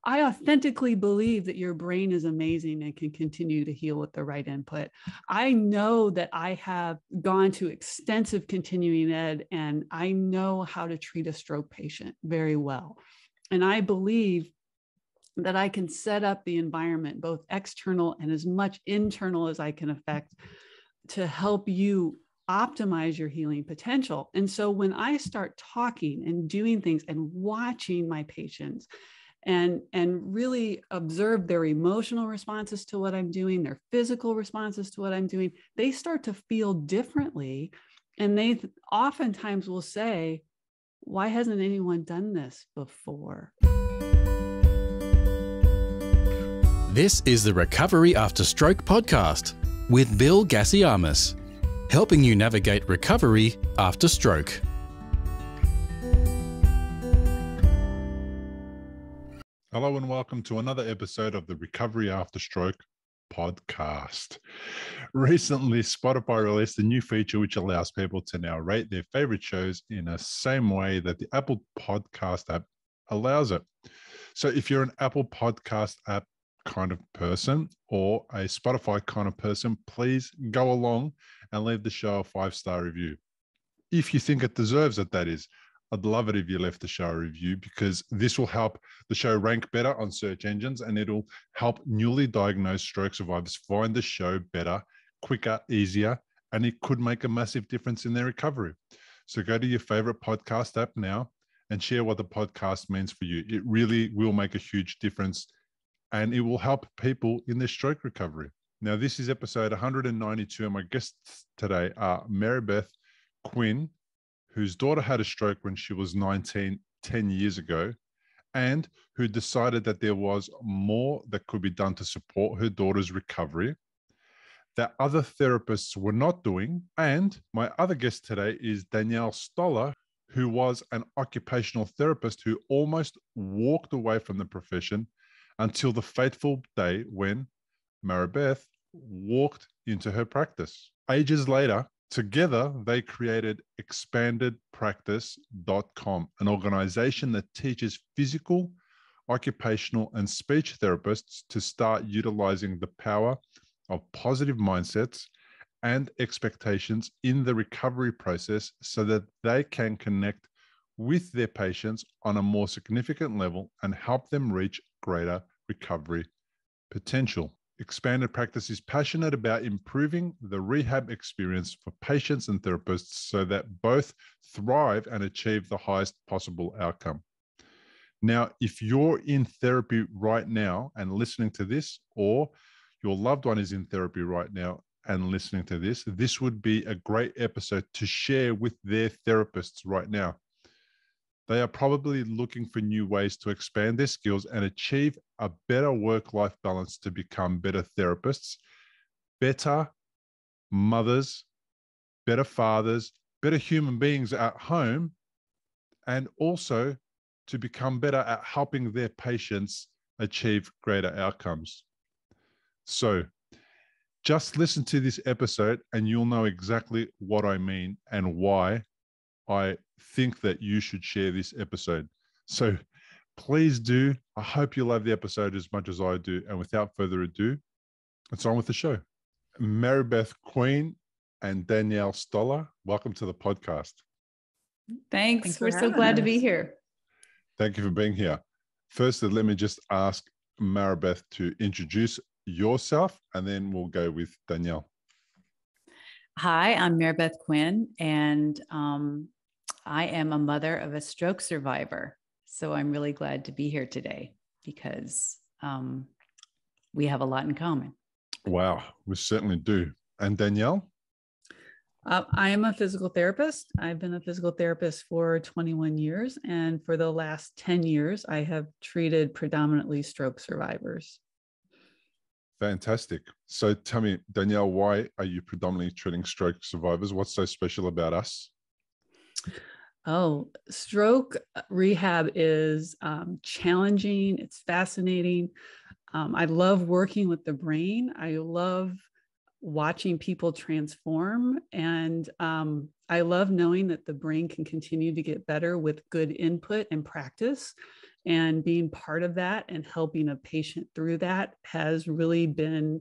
I authentically believe that your brain is amazing and can continue to heal with the right input. I know that I have gone to extensive continuing ed, and I know how to treat a stroke patient very well. And I believe that I can set up the environment, both external and as much internal as I can affect, to help you optimize your healing potential. And so when I start talking and doing things and watching my patients and really observe their emotional responses to what I'm doing, their physical responses to what I'm doing, they start to feel differently. And they oftentimes will say, why hasn't anyone done this before? This is the Recovery After Stroke podcast with Bill Gasiamis, helping you navigate recovery after stroke. Hello and welcome to another episode of the Recovery After Stroke podcast. Recently, Spotify released a new feature which allows people to now rate their favorite shows in the same way that the Apple Podcast app allows it. So if you're an Apple Podcast app kind of person or a Spotify kind of person, please go along and leave the show a 5-star review. If you think it deserves it, that is. I'd love it if you left the show a review, because this will help the show rank better on search engines, and it'll help newly diagnosed stroke survivors find the show better, quicker, easier, and it could make a massive difference in their recovery. So go to your favorite podcast app now and share what the podcast means for you. It really will make a huge difference, and it will help people in their stroke recovery. Now, this is episode 192, and my guests today are Marabeth Quin, whose daughter had a stroke when she was 19, 10 years ago, and who decided that there was more that could be done to support her daughter's recovery that other therapists were not doing. And my other guest today is Danielle Stoller, who was an occupational therapist who almost walked away from the profession until the fateful day when Marabeth walked into her practice. Ages later, together, they created expandedpractice.com, an organization that teaches physical, occupational, and speech therapists to start utilizing the power of positive mindsets and expectations in the recovery process so that they can connect with their patients on a more significant level and help them reach greater recovery potential. Expanded Practice is passionate about improving the rehab experience for patients and therapists so that both thrive and achieve the highest possible outcome. Now, if you're in therapy right now and listening to this, or your loved one is in therapy right now and listening to this, this would be a great episode to share with their therapists right now. They are probably looking for new ways to expand their skills and achieve a better work-life balance to become better therapists, better mothers, better fathers, better human beings at home, and also to become better at helping their patients achieve greater outcomes. So just listen to this episode and you'll know exactly what I mean and why I think that you should share this episode. So please do. I hope you love the episode as much as I do. And without further ado, it's on with the show. Marabeth Quin and Danielle Stoller, welcome to the podcast. Thanks. We're so glad to be here. Thank you for being here. Firstly, let me just ask Marabeth to introduce yourself, and then we'll go with Danielle. Hi, I'm Marabeth Quin, and I am a mother of a stroke survivor. So I'm really glad to be here today because we have a lot in common. Wow, we certainly do. And Danielle? I am a physical therapist. I've been a physical therapist for 21 years. And for the last 10 years, I have treated predominantly stroke survivors. Fantastic. So tell me, Danielle, why are you predominantly treating stroke survivors? What's so special about us? Oh, stroke rehab is challenging. It's fascinating. I love working with the brain. I love watching people transform. And I love knowing that the brain can continue to get better with good input and practice. And being part of that and helping a patient through that has really been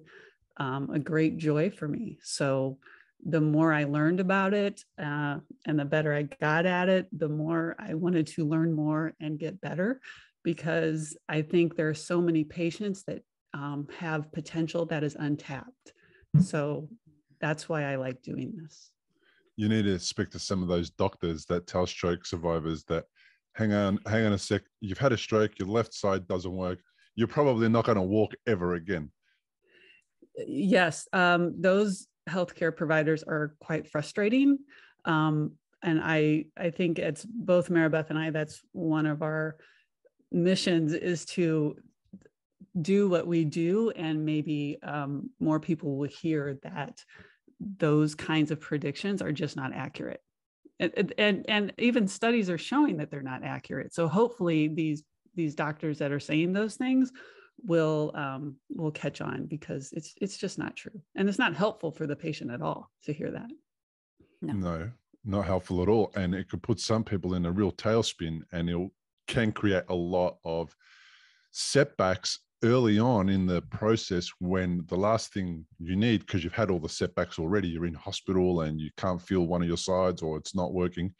a great joy for me. So the more I learned about it and the better I got at it, the more I wanted to learn more and get better, because I think there are so many patients that have potential that is untapped. So that's why I like doing this. You need to speak to some of those doctors that tell stroke survivors that, hang on a sec, you've had a stroke, your left side doesn't work, you're probably not going to walk ever again. Yes, those healthcare providers are quite frustrating. And I think it's both Marabeth and I, that's one of our missions, is to do what we do, and maybe more people will hear that those kinds of predictions are just not accurate. And even studies are showing that they're not accurate. So hopefully these doctors that are saying those things will catch on, because it's just not true. And it's not helpful for the patient at all to hear that. No, not helpful at all. And it could put some people in a real tailspin, and it can create a lot of setbacks early on in the process, when the last thing you need, because you've had all the setbacks already, you're in hospital and you can't feel one of your sides, or it's not working,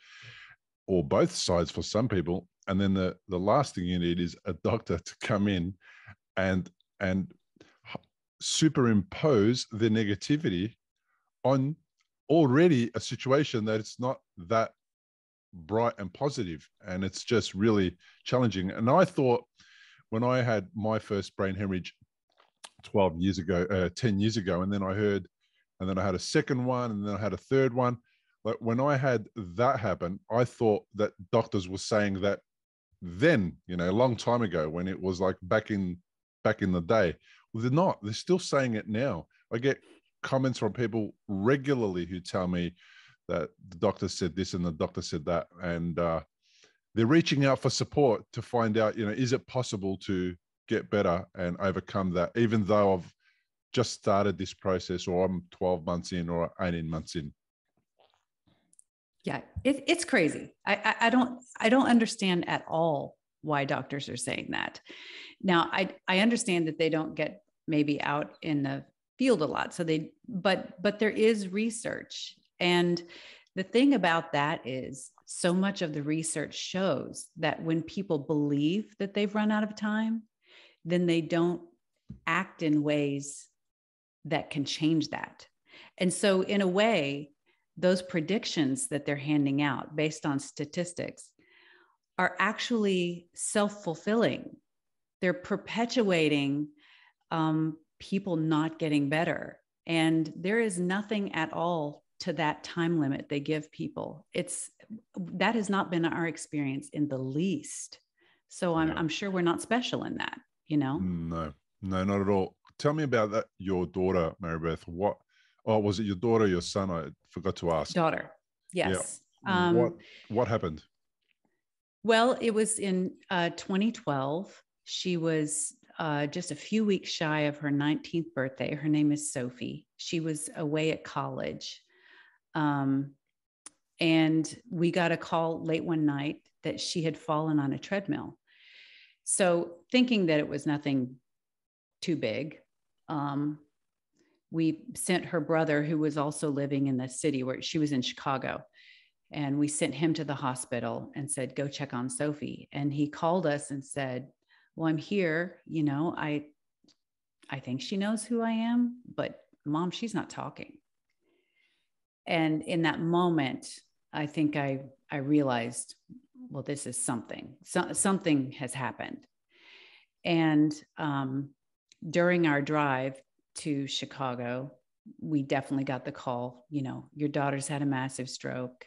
or both sides for some people. And then the last thing you need is a doctor to come in and superimpose the negativity on already a situation that it's not that bright and positive, and it's just really challenging. And I thought, when I had my first brain hemorrhage 10 years ago, and then I had a second one, and then I had a third one. Like, when I had that happen, I thought that doctors were saying that then, a long time ago, when it was like back in the day. Well, they're not. They're still saying it now. I get comments from people regularly who tell me that the doctor said this and the doctor said that, and they're reaching out for support to find out, is it possible to get better and overcome that, even though I've just started this process, or I'm 12 months in or 18 months in. Yeah, it's crazy. I don't understand at all why doctors are saying that. Now, I understand that they don't get maybe out in the field a lot, but there is research. And the thing about that is, so much of the research shows that when people believe that they've run out of time, then they don't act in ways that can change that. And so in a way, those predictions that they're handing out based on statistics are actually self-fulfilling. They're perpetuating people not getting better. And there is nothing at all to that time limit they give people. That has not been our experience in the least. So I'm sure we're not special in that, No, not at all. Tell me about that. Your daughter, Marabeth. Was it your daughter or your son? I forgot to ask. Daughter. Yes. Yeah. What happened? Well, it was in 2012. She was just a few weeks shy of her 19th birthday. Her name is Sophie. She was away at college. And we got a call late one night that she had fallen on a treadmill. So thinking that it was nothing too big, we sent her brother, who was also living in the city, where she was in Chicago, and we sent him to the hospital and said, go check on Sophie. And he called us and said, well, I'm here. I think she knows who I am, but Mom, she's not talking. And in that moment, I think I realized, well, this is something. Something has happened. And during our drive to Chicago, we definitely got the call, your daughter's had a massive stroke.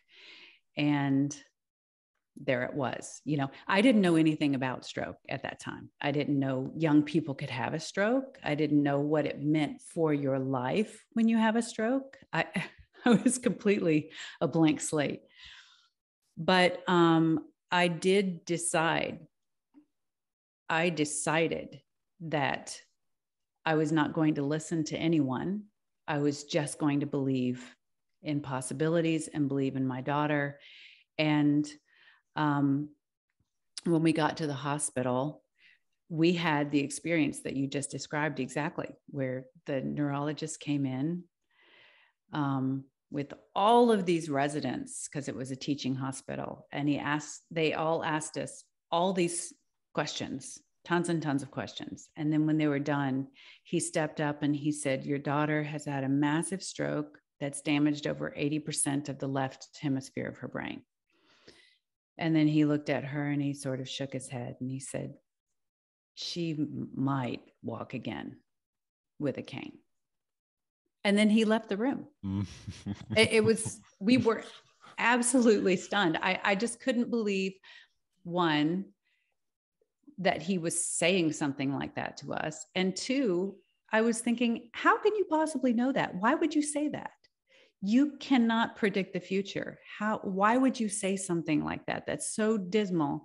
And there it was. I didn't know anything about stroke at that time. I didn't know young people could have a stroke. I didn't know what it meant for your life when you have a stroke. I was completely a blank slate. But I decided that I was not going to listen to anyone. I was just going to believe in possibilities and believe in my daughter. And when we got to the hospital, we had the experience that you just described exactly, where the neurologist came in with all of these residents, because it was a teaching hospital. And they all asked us all these questions, tons and tons of questions. And then when they were done, he stepped up and he said, your daughter has had a massive stroke that's damaged over 80% of the left hemisphere of her brain. And then he looked at her and he sort of shook his head and he said, she might walk again with a cane. And then he left the room. We were absolutely stunned. I just couldn't believe, one, that he was saying something like that to us. And two, I was thinking, how can you possibly know that? Why would you say that? You cannot predict the future. Why would you say something like that? That's so dismal.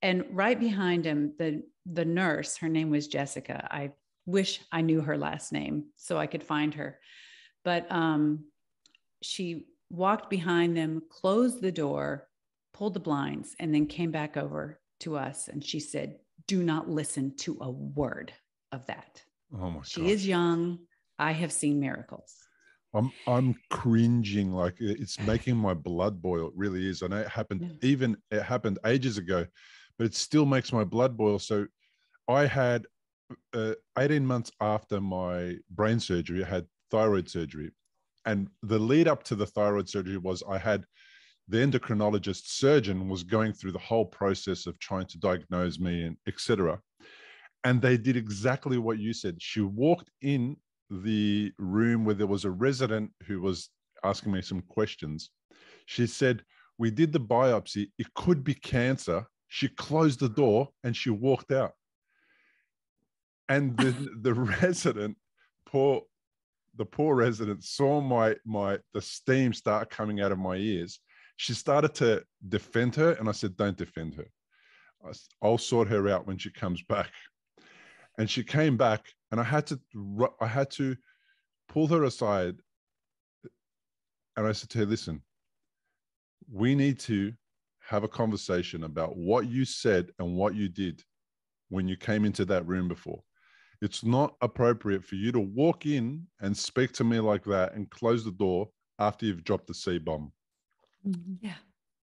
And right behind him, the nurse, her name was Jessica. I wish I knew her last name so I could find her. But she walked behind them, closed the door, pulled the blinds, and then came back over to us. And she said, do not listen to a word of that. Oh my She gosh. is young. I have seen miracles. I'm cringing, like it's making my blood boil. It really is. I know it happened, it happened ages ago, but it still makes my blood boil. So I had 18 months after my brain surgery, I had thyroid surgery. And the lead up to the thyroid surgery was I had the endocrinologist surgeon was going through the whole process of trying to diagnose me and etc. And they did exactly what you said. She walked in the room where there was a resident who was asking me some questions. She said, we did the biopsy. It could be cancer. She closed the door and she walked out. And the resident, the poor resident saw the steam start coming out of my ears. She started to defend her. And I said, don't defend her. I'll sort her out when she comes back. And she came back and I had to pull her aside. And I said to her, listen, we need to have a conversation about what you said and what you did when you came into that room before. It's not appropriate for you to walk in and speak to me like that and close the door after you've dropped the C-bomb. Yeah.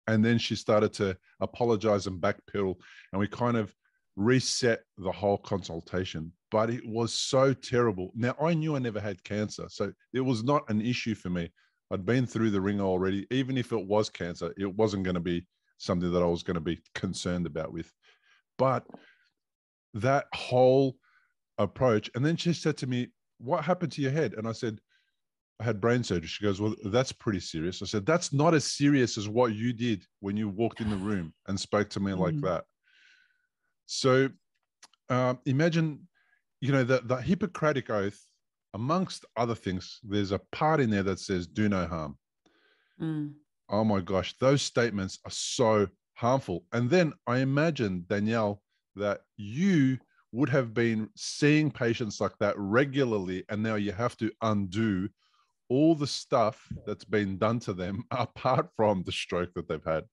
And then she started to apologize and backpedal, and we kind of reset the whole consultation. But it was so terrible. Now, I knew I never had cancer, so it was not an issue for me. I'd been through the ringer already. Even if it was cancer, it wasn't going to be something that I was going to be concerned about with. But that whole approach, and then she said to me, what happened to your head? And I said, I had brain surgery. She goes, well, that's pretty serious. I said, that's not as serious as what you did when you walked in the room and spoke to me like that. So imagine, the Hippocratic Oath, amongst other things, there's a part in there that says, do no harm. Oh my gosh, those statements are so harmful. And then I imagine, Danielle, that you would have been seeing patients like that regularly, and now you have to undo all the stuff that's been done to them apart from the stroke that they've had.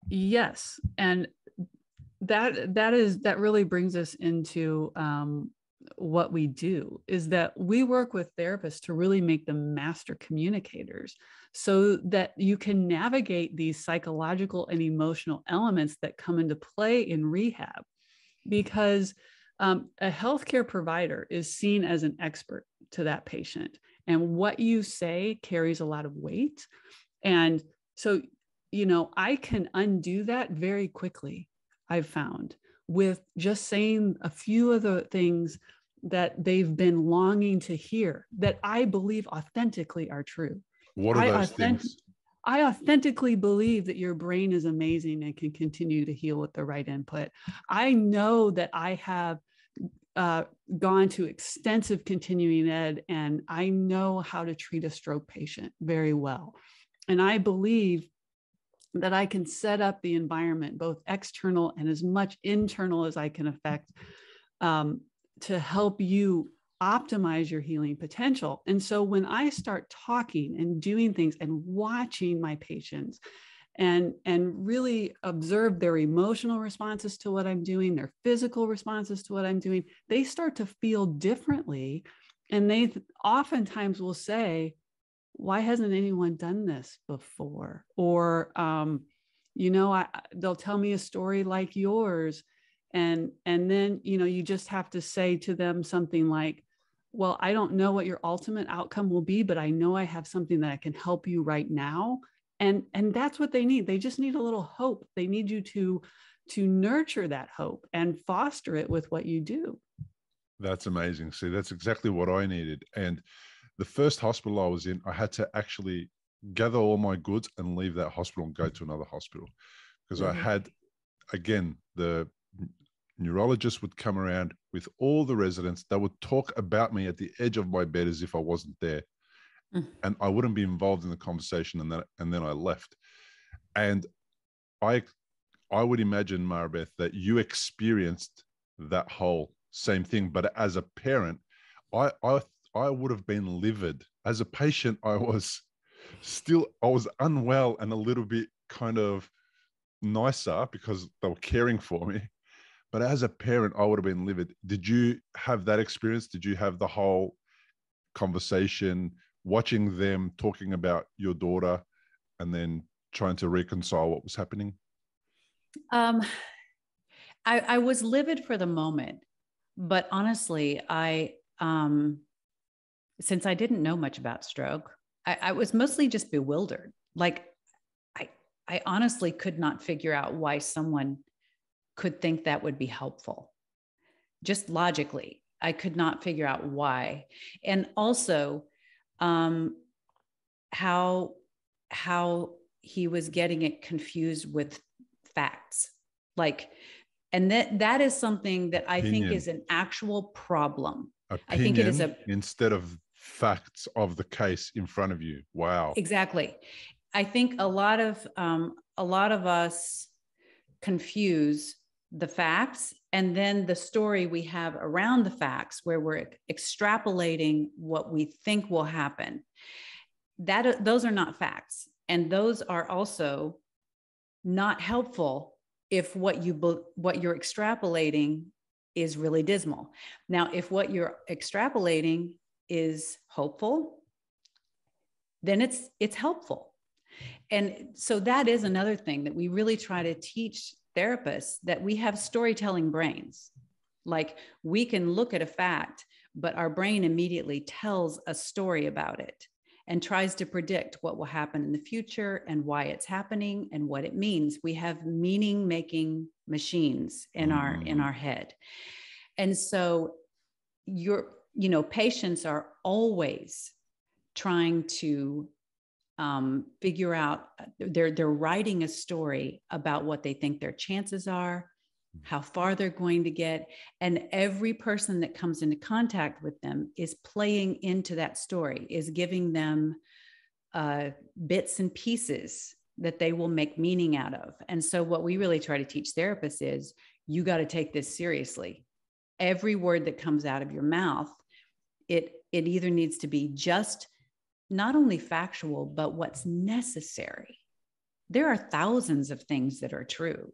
Yes. And that really brings us into what we do, is that we work with therapists to really make them master communicators so that you can navigate these psychological and emotional elements that come into play in rehab. Because a healthcare provider is seen as an expert to that patient, and what you say carries a lot of weight. And so, I can undo that very quickly, I've found, with just saying a few of the things that they've been longing to hear that I believe authentically are true. What are those things? I authentically believe that your brain is amazing and can continue to heal with the right input. I know that I have gone to extensive continuing ed, and I know how to treat a stroke patient very well. And I believe that I can set up the environment, both external and as much internal as I can affect, to help you optimize your healing potential. And so when I start talking and doing things and watching my patients and really observe their emotional responses to what I'm doing, their physical responses to what I'm doing, they start to feel differently. And they oftentimes will say, why hasn't anyone done this before? Or, they'll tell me a story like yours. And then, you just have to say to them something like, well, I don't know what your ultimate outcome will be, but I know I have something that I can help you right now. And that's what they need. They just need a little hope. They need you to nurture that hope and foster it with what you do. That's amazing. See, that's exactly what I needed. And the first hospital I was in, I had to actually gather all my goods and leave that hospital and go to another hospital, because I had, again, the neurologist would come around with all the residents that would talk about me at the edge of my bed as if I wasn't there. And I wouldn't be involved in the conversation, and then I left. And I would imagine, Marabeth, that you experienced that whole same thing, but as a parent, I would have been livid. As a patient, I was unwell and a little bit kind of nicer because they were caring for me. But as a parent, I would have been livid. Did you have that experience? Did you have the whole conversation, watching them talking about your daughter and then trying to reconcile what was happening? I was livid for the moment, but honestly, since I didn't know much about stroke, I was mostly just bewildered. Like, I honestly could not figure out why someone could think that would be helpful. Just logically, I could not figure out why. And also, how he was getting it confused with facts. Like, and that is something that I think is an actual problem. I think it is instead of facts of the case in front of you. Wow. Exactly. I think a lot of us confuse the facts and then the story we have around the facts, where we're extrapolating what we think will happen. Those are not facts, and those are also not helpful if what you're extrapolating is really dismal. Now, if what you're extrapolating is hopeful, then it's helpful. And so that is another thing that we really try to teach therapists, that we have storytelling brains. Like, we can look at a fact, but our brain immediately tells a story about it and tries to predict what will happen in the future and why it's happening and what it means. We have meaning-making machines in our head. And so patients are always trying to figure out, they're writing a story about what they think their chances are, how far they're going to get. And every person that comes into contact with them is playing into that story, is giving them bits and pieces that they will make meaning out of. And so what we really try to teach therapists is, you got to take this seriously. Every word that comes out of your mouth, it either needs to be just not only factual, but what's necessary. There are thousands of things that are true,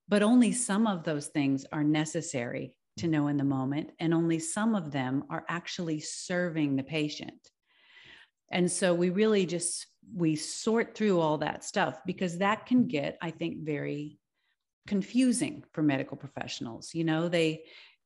but only some of those things are necessary to know in the moment, and only some of them are actually serving the patient. And so we really we sort through all that stuff, because that can get, I think, very confusing for medical professionals.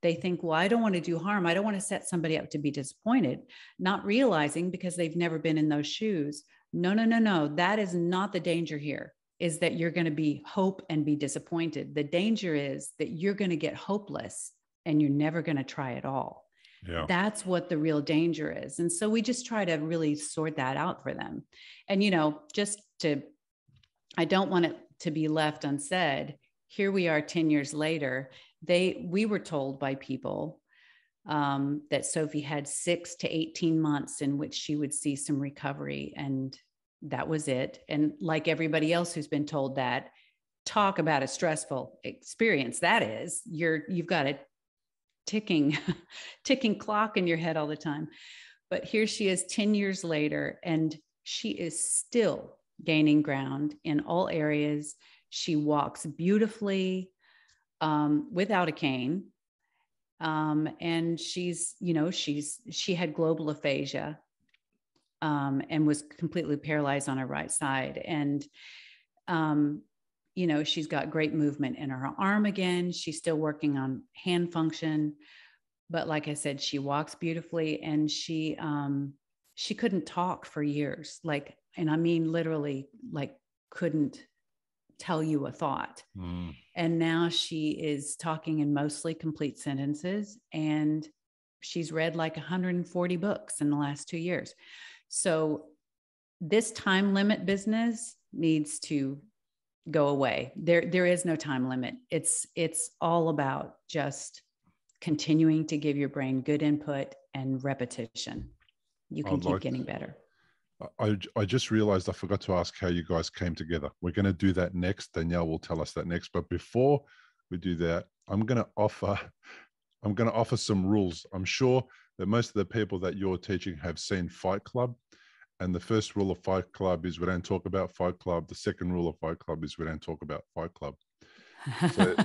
They think, well, I don't want to do harm. I don't want to set somebody up to be disappointed, not realizing, because they've never been in those shoes. No. That is not the danger here, is that you're going to be hope and be disappointed. The danger is that you're going to get hopeless and you're never going to try at all. Yeah. That's what the real danger is. And so we just try to really sort that out for them. And, I don't want it to be left unsaid. Here we are 10 years later. We were told by people that Sophie had 6 to 18 months in which she would see some recovery, and that was it. And like everybody else who's been told that, talk about a stressful experience. That is, you've got a ticking clock in your head all the time. But here she is 10 years later, and she is still gaining ground in all areas. She walks beautifully without a cane. And she's, you know, she had global aphasia and was completely paralyzed on her right side. And, you know, she's got great movement in her arm again. She's still working on hand function. But like I said, she walks beautifully, and she couldn't talk for years. Like, and I mean, literally, like, couldn't tell you a thought. And now she is talking in mostly complete sentences, and she's read like 140 books in the last 2 years. So this time limit business needs to go away. There is no time limit. It's all about just continuing to give your brain good input and repetition. You can keep getting better. I just realized I forgot to ask how you guys came together. We're going to do that next. Danielle will tell us that next. But before we do that, I'm going to offer some rules. I'm sure that most of the people that you're teaching have seen Fight Club. And the first rule of Fight Club is we don't talk about Fight Club. The second rule of Fight Club is we don't talk about Fight Club. So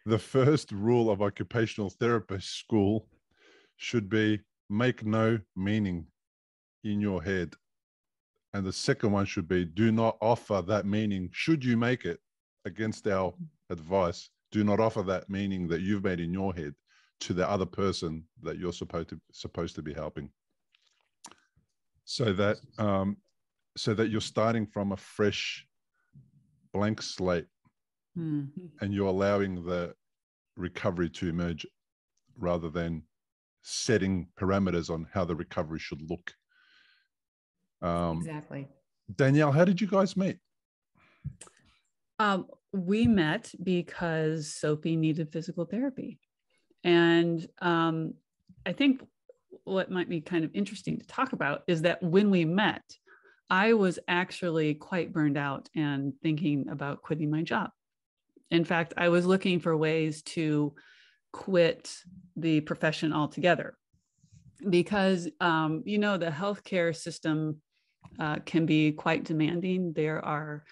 the first rule of occupational therapist school should be make no meaning in your head. And the second one should be do not offer that meaning. Should you make it against our advice, do not offer that meaning that you've made in your head to the other person that you're supposed to be helping. So that you're starting from a fresh blank slate, and you're allowing the recovery to emerge rather than setting parameters on how the recovery should look. Exactly. Danielle, how did you guys meet? We met because Sophie needed physical therapy. And I think what might be kind of interesting to talk about is that when we met, I was actually quite burned out and thinking about quitting my job. In fact, I was looking for ways to quit the profession altogether because, you know, the healthcare system can be quite demanding. There are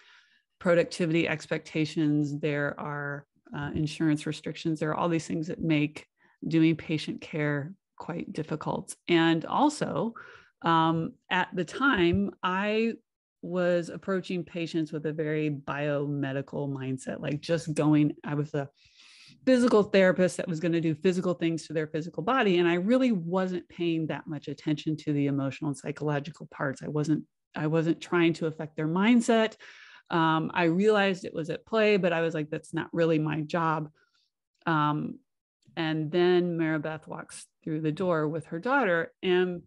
productivity expectations, there are insurance restrictions, there are all these things that make doing patient care quite difficult. And also, at the time, I was approaching patients with a very biomedical mindset, like just going, I was a physical therapist that was going to do physical things to their physical body. And I really wasn't paying that much attention to the emotional and psychological parts. I wasn't trying to affect their mindset. I realized it was at play, but I was like, that's not really my job. And then Marabeth walks through the door with her daughter, and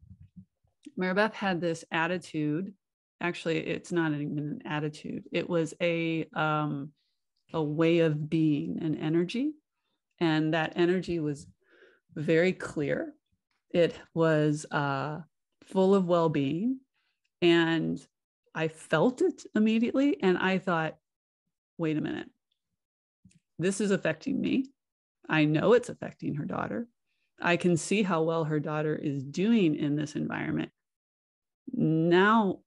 Marabeth had this attitude. Actually, it's not even an attitude. It was a way of being, an energy. And that energy was very clear. It was full of well-being. And I felt it immediately. And I thought, wait a minute, this is affecting me. I know it's affecting her daughter. I can see how well her daughter is doing in this environment. Now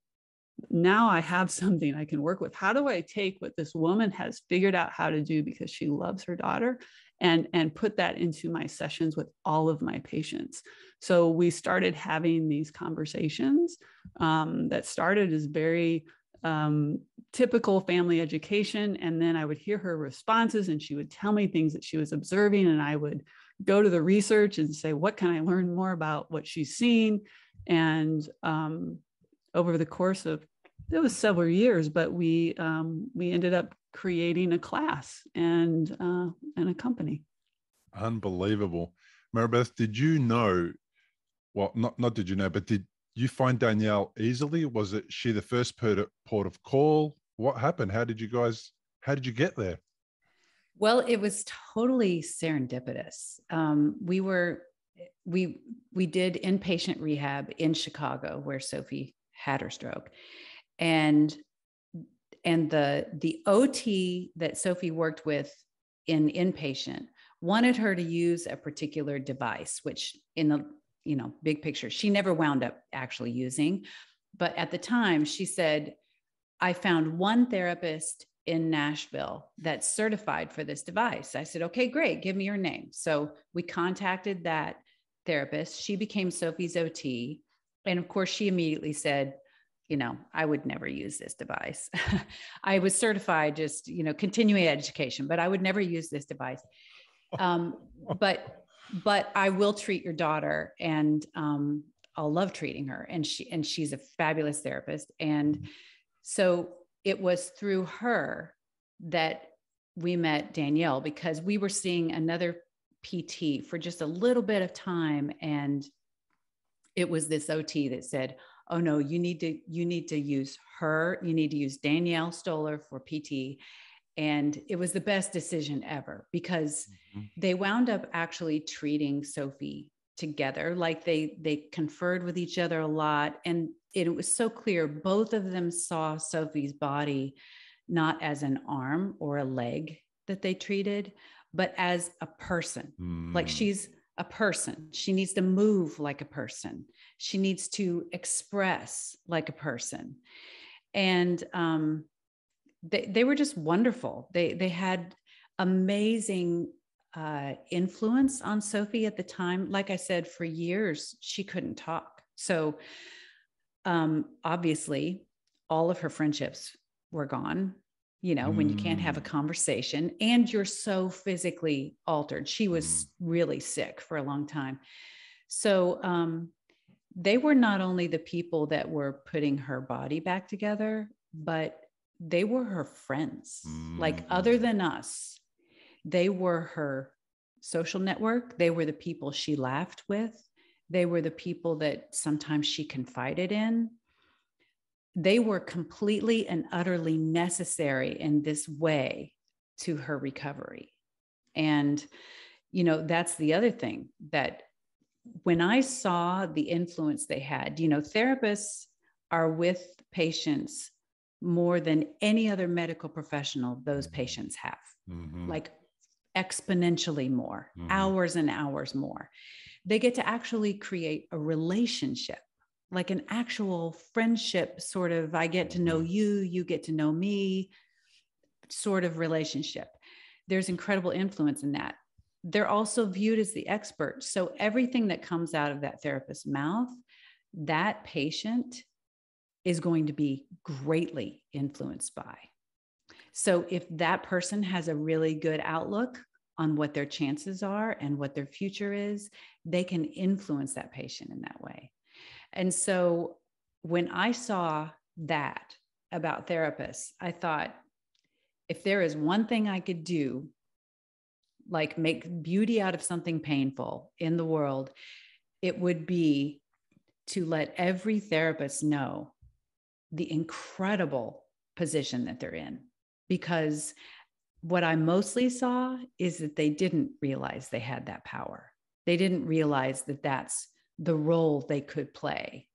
I have something I can work with. How do I take what this woman has figured out how to do because she loves her daughter and put that into my sessions with all of my patients? So we started having these conversations that started as very typical family education. And then I would hear her responses and she would tell me things that she was observing. And I would go to the research and say, what can I learn more about what she's seen? And over the course of, it was several years, but we ended up creating a class and a company. Unbelievable. Marabeth, did you know, well, not did you know, but did you find Danielle easily? Was it she the first port of call? What happened? How did you get there? Well, it was totally serendipitous. We did inpatient rehab in Chicago where Sophie had her stroke. And the OT that Sophie worked with in inpatient wanted her to use a particular device, which in the big picture, she never wound up actually using. But at the time she said, I found one therapist in Nashville that's certified for this device. I said, okay, great. Give me your name. So we contacted that therapist. She became Sophie's OT. And of course, she immediately said, I would never use this device. I was certified, just, continuing education, but I would never use this device. But I will treat your daughter, and I'll love treating her. And she's a fabulous therapist. And so it was through her that we met Danielle, because we were seeing another PT for just a little bit of time. And it was this OT that said, oh no, you need to use her. You need to use Danielle Stoller for PT. And it was the best decision ever, because they wound up actually treating Sophie together. Like they conferred with each other a lot. And it was so clear. Both of them saw Sophie's body not as an arm or a leg that they treated, but as a person. Like, she's a person. She needs to move like a person. She needs to express like a person. And they were just wonderful. They had amazing influence on Sophie at the time. Like I said, for years, she couldn't talk. So obviously, all of her friendships were gone. When you can't have a conversation and you're so physically altered. She was really sick for a long time. So they were not only the people that were putting her body back together, but they were her friends. Like, other than us, they were her social network. They were the people she laughed with. They were the people that sometimes she confided in. They were completely and utterly necessary in this way to her recovery. And, that's the other thing, that when I saw the influence they had, therapists are with patients more than any other medical professional those patients have, like exponentially more, hours and hours more. They get to actually create a relationship, like an actual friendship, sort of, I get to know you, you get to know me sort of relationship. There's incredible influence in that. They're also viewed as the expert. So everything that comes out of that therapist's mouth, that patient is going to be greatly influenced by. So if that person has a really good outlook on what their chances are and what their future is, they can influence that patient in that way. And so when I saw that about therapists, I thought, if there is one thing I could do, like make beauty out of something painful in the world, it would be to let every therapist know the incredible position that they're in. Because what I mostly saw is that they didn't realize they had that power. They didn't realize that that's the role they could play.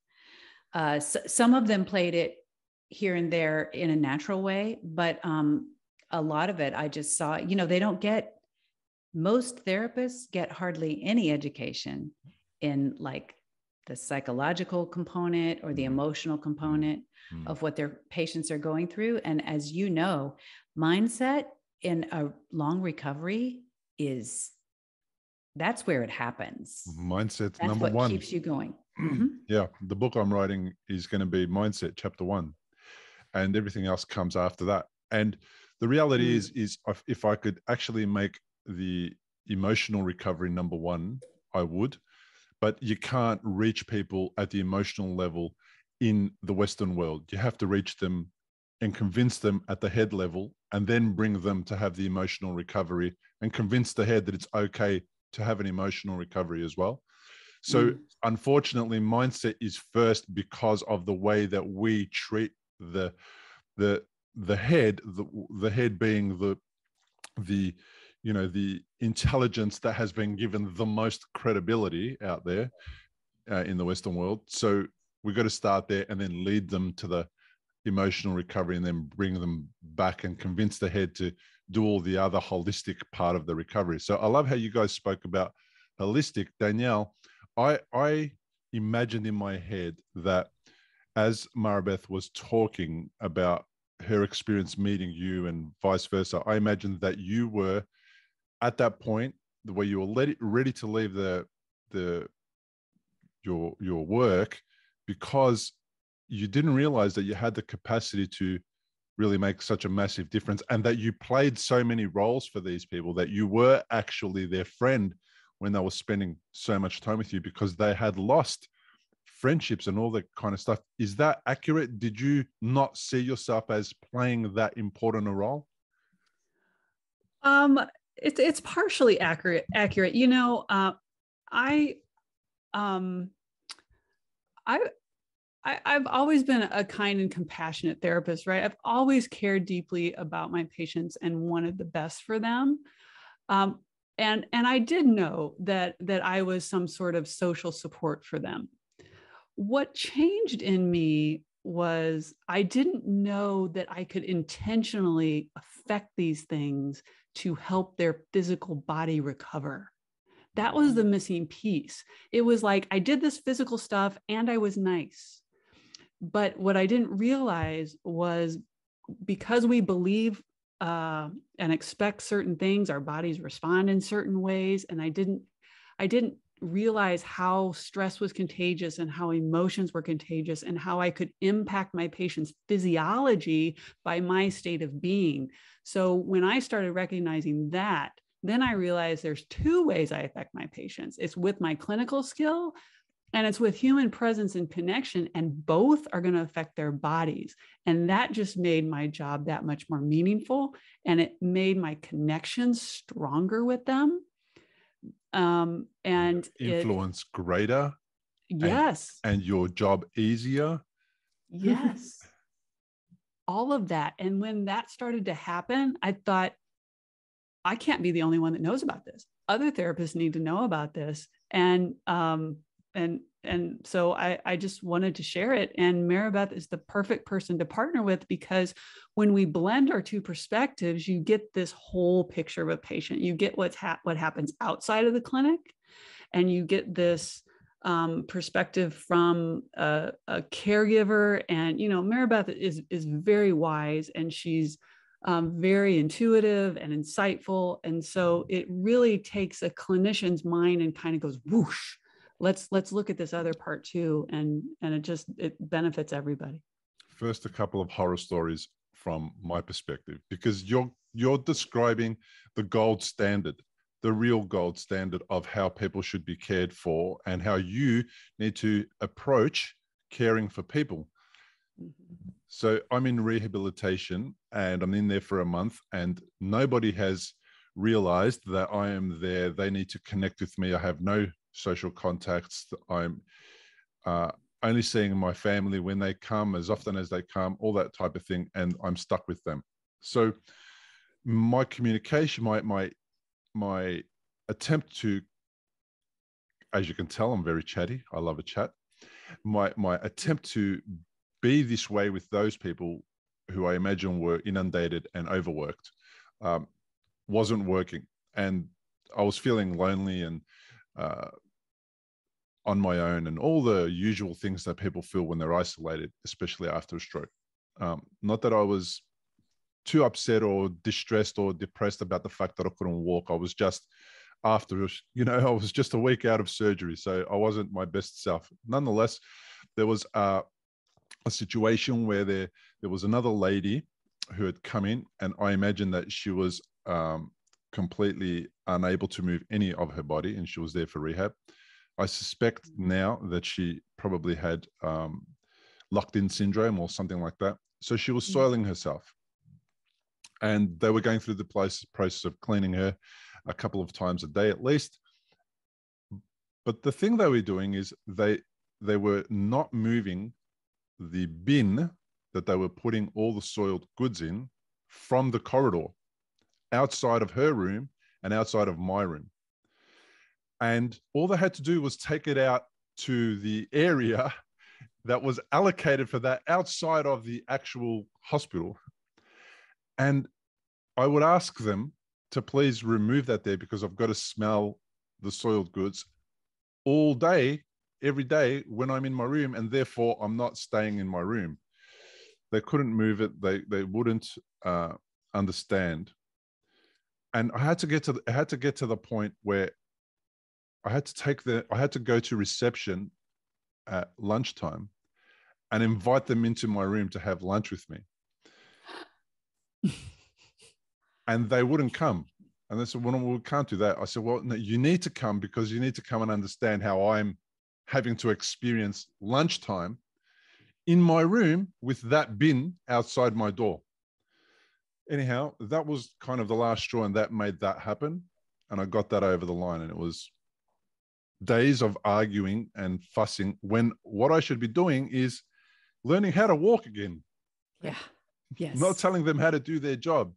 Some of them played it here and there in a natural way, but a lot of it I just saw, they don't get, most therapists get hardly any education in like the psychological component or the emotional component of what their patients are going through. And as you know, mindset in a long recovery that's where it happens. Mindset's that's number what one. Keeps you going. Yeah. The book I'm writing is going to be Mindset Chapter 1, and everything else comes after that. And the reality is if I could actually make the emotional recovery number one, I would. But you can't reach people at the emotional level in the Western world. You have to reach them and convince them at the head level, and then bring them to have the emotional recovery and convince the head that it's okay to have an emotional recovery as well. So unfortunately, mindset is first because of the way that we treat the head, the head being the intelligence that has been given the most credibility out there in the Western world. So we've got to start there and then lead them to the emotional recovery, and then bring them back and convince the head to do all the other holistic part of the recovery. So I love how you guys spoke about holistic. Danielle, I imagined in my head that as Marabeth was talking about her experience meeting you and vice versa, I imagine that you were at that point where you were ready to leave your work because you didn't realize that you had the capacity to really make such a massive difference, and that you played so many roles for these people, that you were actually their friend when they were spending so much time with you, because they had lost friendships and all that kind of stuff. Is that accurate? Did you not see yourself as playing that important a role? It's partially accurate. You know, I've always been a kind and compassionate therapist, right? I've always cared deeply about my patients and wanted the best for them. And I did know that I was some sort of social support for them. What changed in me was I didn't know that I could intentionally affect these things to help their physical body recover. That was the missing piece. It was like I did this physical stuff and I was nice. But what I didn't realize was, because we believe and expect certain things, our bodies respond in certain ways. And I didn't realize how stress was contagious and how emotions were contagious and how I could impact my patient's physiology by my state of being. So when I started recognizing that, then I realized there's two ways I affect my patients. It's with my clinical skill, and it's with human presence and connection, and both are going to affect their bodies. And that just made my job that much more meaningful, and it made my connections stronger with them. And influence greater. Yes. And your job easier. Yes. All of that. And when that started to happen, I thought, I can't be the only one that knows about this. Other therapists need to know about this. And so I just wanted to share it. And Marabeth is the perfect person to partner with, because when we blend our two perspectives, you get this whole picture of a patient. You get what happens outside of the clinic, and you get this perspective from a caregiver. And, you know, Marabeth is very wise, and she's very intuitive and insightful. And so it really takes a clinician's mind and kind of goes whoosh. Let's look at this other part too, and it benefits everybody. First, a couple of horror stories from my perspective, because you're describing the gold standard, the real gold standard of how people should be cared for and how you need to approach caring for people. Mm-hmm. So I'm in rehabilitation, and I'm in there for a month, and nobody has realized that I am there. They need to connect with me. I have no social contacts. I'm only seeing my family when they come, as often as they come, all that type of thing, and I'm stuck with them. So my communication, my attempt to, as you can tell, I'm very chatty. I love a chat. My attempt to be this way with those people who I imagine were inundated and overworked wasn't working, and I was feeling lonely and on my own, and all the usual things that people feel when they're isolated, especially after a stroke. Not that I was too upset or distressed or depressed about the fact that I couldn't walk. I was just after, I was just a week out of surgery, so I wasn't my best self. Nonetheless, there was a situation where there was another lady who had come in, and I imagine that she was completely unable to move any of her body, and she was there for rehab. I suspect now that she probably had locked-in syndrome or something like that. So she was soiling herself. And they were going through the process of cleaning her a couple of times a day at least. But the thing they were doing is they were not moving the bin that they were putting all the soiled goods in from the corridor outside of her room and outside of my room. And all they had to do was take it out to the area that was allocated for that outside of the actual hospital. And I would ask them to please remove that there, because I've got to smell the soiled goods all day, every day when I'm in my room, and therefore I'm not staying in my room. They couldn't move it. They wouldn't understand. And I had to get to the point where I had to go to reception at lunchtime and invite them into my room to have lunch with me. And they wouldn't come. And they said, well, we can't do that. I said, well, no, you need to come, because you need to come and understand how I'm having to experience lunchtime in my room with that bin outside my door. Anyhow, that was kind of the last straw, and that made that happen. And I got that over the line, and it was days of arguing and fussing when what I should be doing is learning how to walk again. Yeah. Yes. Not telling them how to do their job.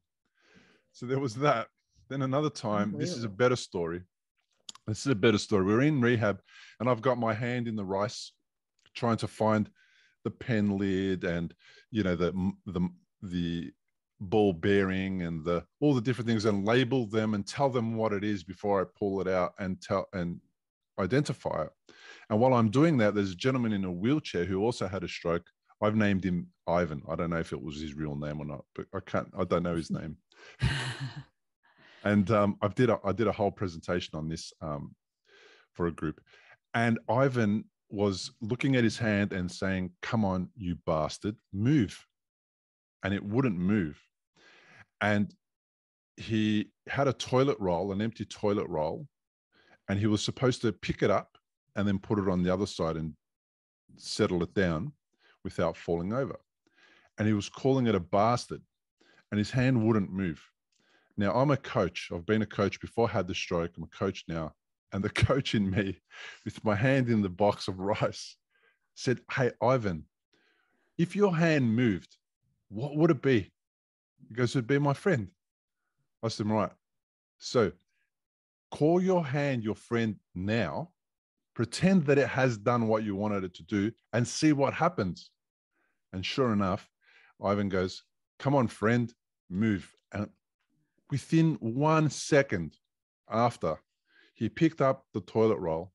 So there was that. Then another time, this is a better story. We're in rehab, and I've got my hand in the rice trying to find the pen lid and, you know, the ball bearing and all the different things, and label them and tell them what it is before I pull it out and identify it. And while I'm doing that, there's a gentleman in a wheelchair who also had a stroke. I've named him Ivan. I don't know if it was his real name or not, but I don't know his name. And I did a whole presentation on this for a group. And Ivan was looking at his hand and saying, "Come on, you bastard, move." And it wouldn't move. And he had a toilet roll, an empty toilet roll, and he was supposed to pick it up and then put it on the other side and settle it down without falling over. And he was calling it a bastard, and his hand wouldn't move. Now, I'm a coach. I've been a coach before I had the stroke. I'm a coach now. And the coach in me, with my hand in the box of rice, said, "Hey, Ivan, if your hand moved, what would it be?" He goes, "It'd be my friend." I said, "Right. So call your hand your friend now, pretend that it has done what you wanted it to do, and see what happens." And sure enough, Ivan goes, "Come on, friend, move." And within 1 second after, he picked up the toilet roll,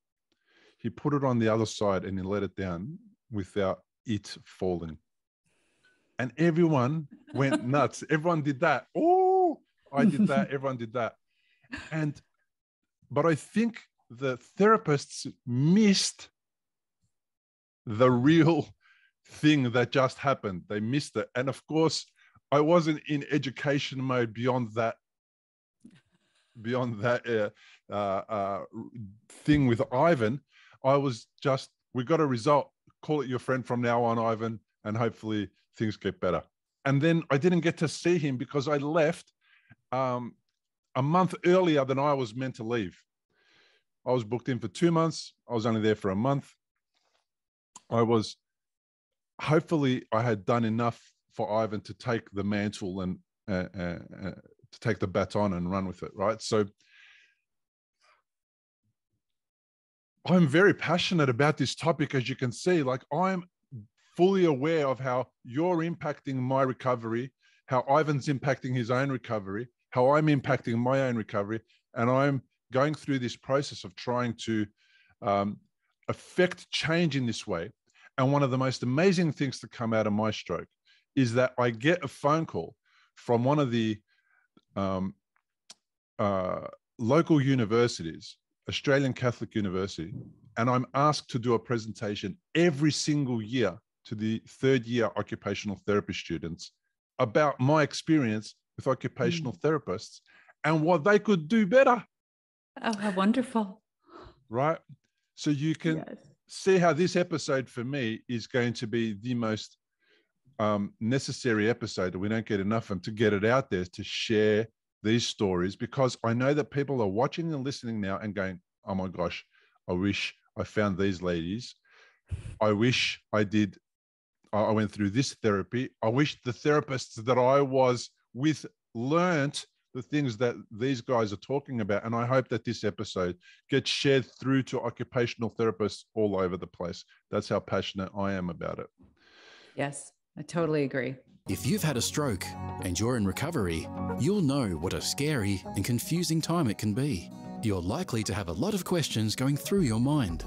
he put it on the other side, and he let it down without it falling. And everyone went nuts. Everyone did that. Oh, I did that. Everyone did that. But I think the therapists missed the real thing that just happened. They missed it. And of course, I wasn't in education mode beyond that thing with Ivan. I was just, we got a result. Call it your friend from now on, Ivan, and hopefully things get better. And then I didn't get to see him because I left a month earlier than I was meant to leave. I was booked in for 2 months. I was only there for a month. Hopefully I had done enough for Ivan to take the mantle and to take the baton and run with it, right? So I'm very passionate about this topic, as you can see. Like, I'm fully aware of how you're impacting my recovery, how Ivan's impacting his own recovery, how I'm impacting my own recovery. And I'm going through this process of trying to affect change in this way. And one of the most amazing things to come out of my stroke is that I get a phone call from one of the local universities, Australian Catholic University, and I'm asked to do a presentation every single year to the third-year occupational therapy students about my experience with occupational therapists and what they could do better. Oh, how wonderful. Right? So you can see how this episode for me is going to be the most necessary episode. We don't get enough of them, to get it out there, to share these stories, because I know that people are watching and listening now and going, "Oh my gosh, I wish I found these ladies. I wish I went through this therapy. I wish the therapists that I was with learnt the things that these guys are talking about." And I hope that this episode gets shared through to occupational therapists all over the place. That's how passionate I am about it. Yes, I totally agree. If you've had a stroke and you're in recovery, you'll know what a scary and confusing time it can be. You're likely to have a lot of questions going through your mind.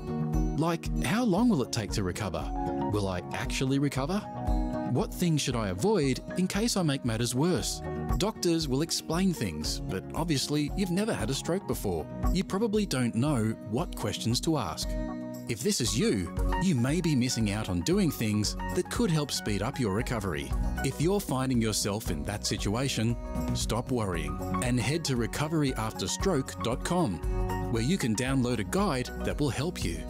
Like, how long will it take to recover? Will I actually recover? What things should I avoid in case I make matters worse? Doctors will explain things, but obviously you've never had a stroke before. You probably don't know what questions to ask. If this is you, you may be missing out on doing things that could help speed up your recovery. If you're finding yourself in that situation, stop worrying and head to recoveryafterstroke.com, where you can download a guide that will help you.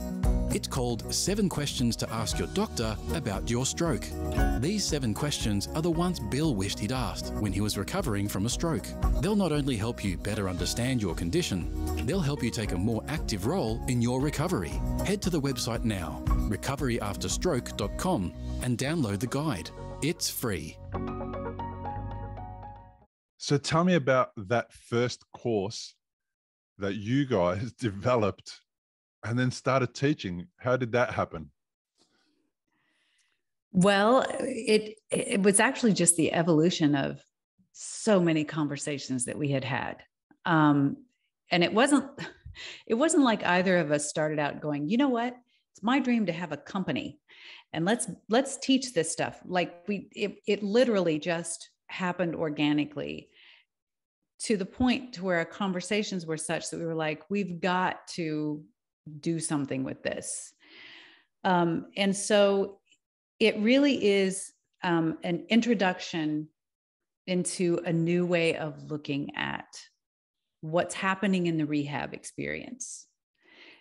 It's called 7 Questions to Ask Your Doctor About Your Stroke. These 7 questions are the ones Bill wished he'd asked when he was recovering from a stroke. They'll not only help you better understand your condition, they'll help you take a more active role in your recovery. Head to the website now, recoveryafterstroke.com, and download the guide. It's free. So tell me about that first course that you guys developed and then started teaching. How did that happen? Well, it was actually just the evolution of so many conversations that we had had. And it wasn't like either of us started out going, you know what, it's my dream to have a company and let's teach this stuff. Like it literally just happened organically, to the point to where our conversations were such that we were like, we've got to do something with this. And so it really is an introduction into a new way of looking at what's happening in the rehab experience.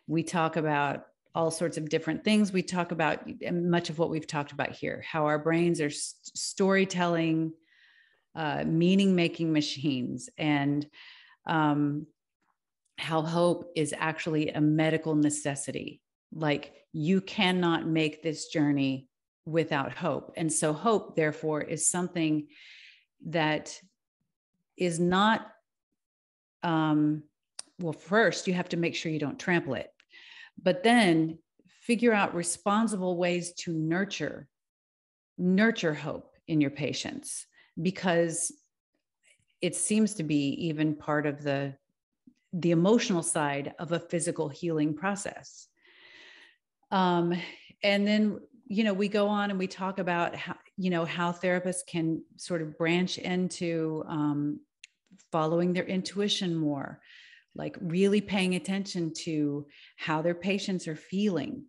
We talk about all sorts of different things. We talk about much of what we've talked about here, how our brains are storytelling, meaning-making machines, and how hope is actually a medical necessity. Like, you cannot make this journey without hope. And so hope, therefore, is something that is not, well, first you have to make sure you don't trample it, but then figure out responsible ways to nurture hope in your patients, because it seems to be even part of the emotional side of a physical healing process. And then, we go on and we talk about how therapists can sort of branch into following their intuition more, like really paying attention to how their patients are feeling,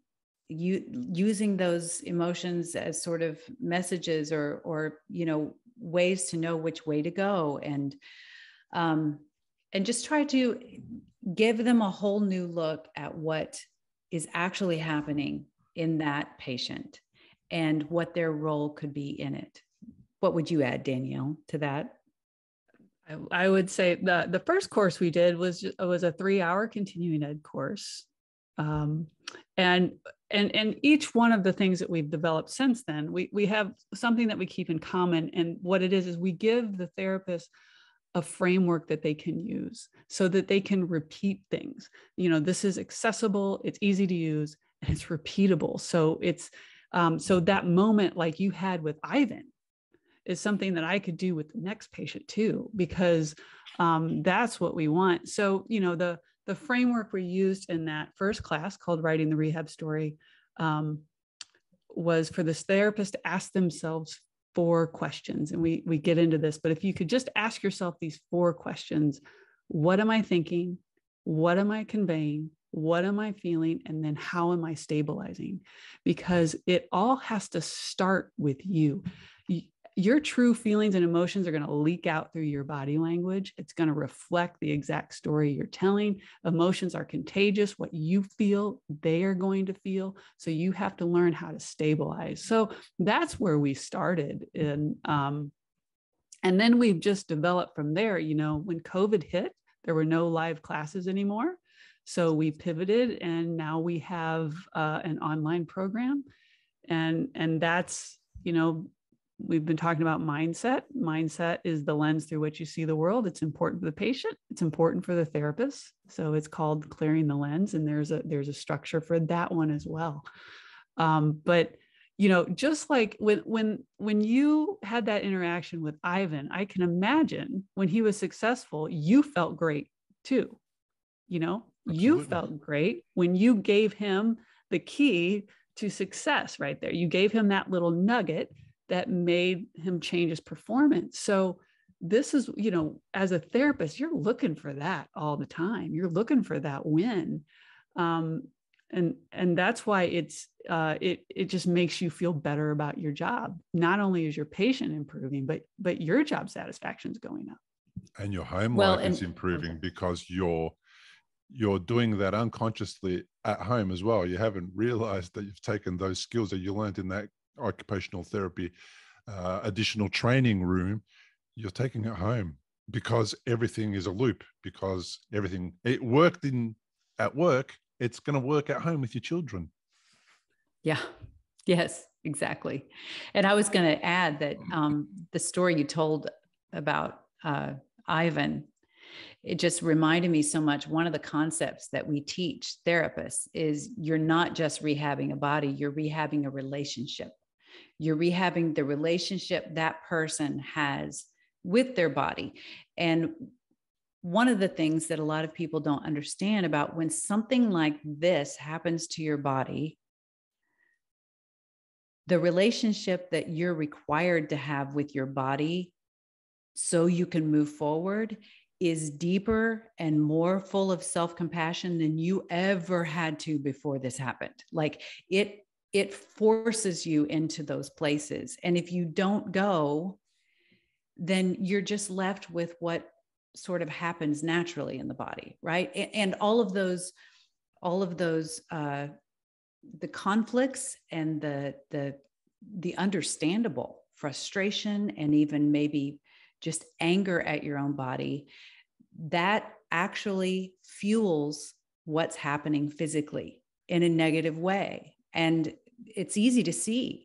using those emotions as sort of messages or ways to know which way to go, and just try to give them a whole new look at what is actually happening in that patient and what their role could be in it. What would you add, Danielle, to that? I would say the first course we did was a 3-hour continuing ed course. And each one of the things that we've developed since then, we have something that we keep in common. And what it is we give the therapist a framework that they can use so that they can repeat things. This is accessible, it's easy to use, and it's repeatable. So it's, so that moment like you had with Ivan is something that I could do with the next patient too, because that's what we want. So, the framework we used in that first class called Writing the Rehab Story was for this therapist to ask themselves 4 questions. And we get into this, but if you could just ask yourself these 4 questions: what am I thinking? What am I conveying? What am I feeling? And then how am I stabilizing? Because it all has to start with you. Your true feelings and emotions are going to leak out through your body language. It's going to reflect the exact story you're telling. Emotions are contagious. What you feel, they are going to feel. So you have to learn how to stabilize. So that's where we started. And then we've just developed from there. When COVID hit, there were no live classes anymore. So we pivoted, and now we have an online program. And that's, we've been talking about mindset. Mindset is the lens through which you see the world. It's important for the patient. It's important for the therapist. So it's called Clearing the Lens. And there's a structure for that one as well. But, just like when you had that interaction with Ivan, I can imagine when he was successful, you felt great too. You felt great when you gave him the key to success right there. You gave him that little nugget that made him change his performance. So this is, as a therapist, you're looking for that all the time. You're looking for that win. And that's why it just makes you feel better about your job. Not only is your patient improving, but your job satisfaction is going up. And your home life is improving because you're doing that unconsciously at home as well. You haven't realized that you've taken those skills that you learned in that occupational therapy additional training room. You're taking it home because everything is a loop, because it worked at work. It's going to work at home with your children. Yeah. Yes, exactly. And I was going to add that the story you told about Ivan, it just reminded me so much. One of the concepts that we teach therapists is you're not just rehabbing a body, you're rehabbing a relationship. You're rehabbing the relationship that person has with their body. And one of the things that a lot of people don't understand about when something like this happens to your body, the relationship that you're required to have with your body so you can move forward is deeper and more full of self-compassion than you ever had to before this happened. Like it forces you into those places. And if you don't go, then you're just left with what sort of happens naturally in the body, right? And all of those, the conflicts and the understandable frustration and even maybe just anger at your own body, that actually fuels what's happening physically in a negative way. And it's easy to see,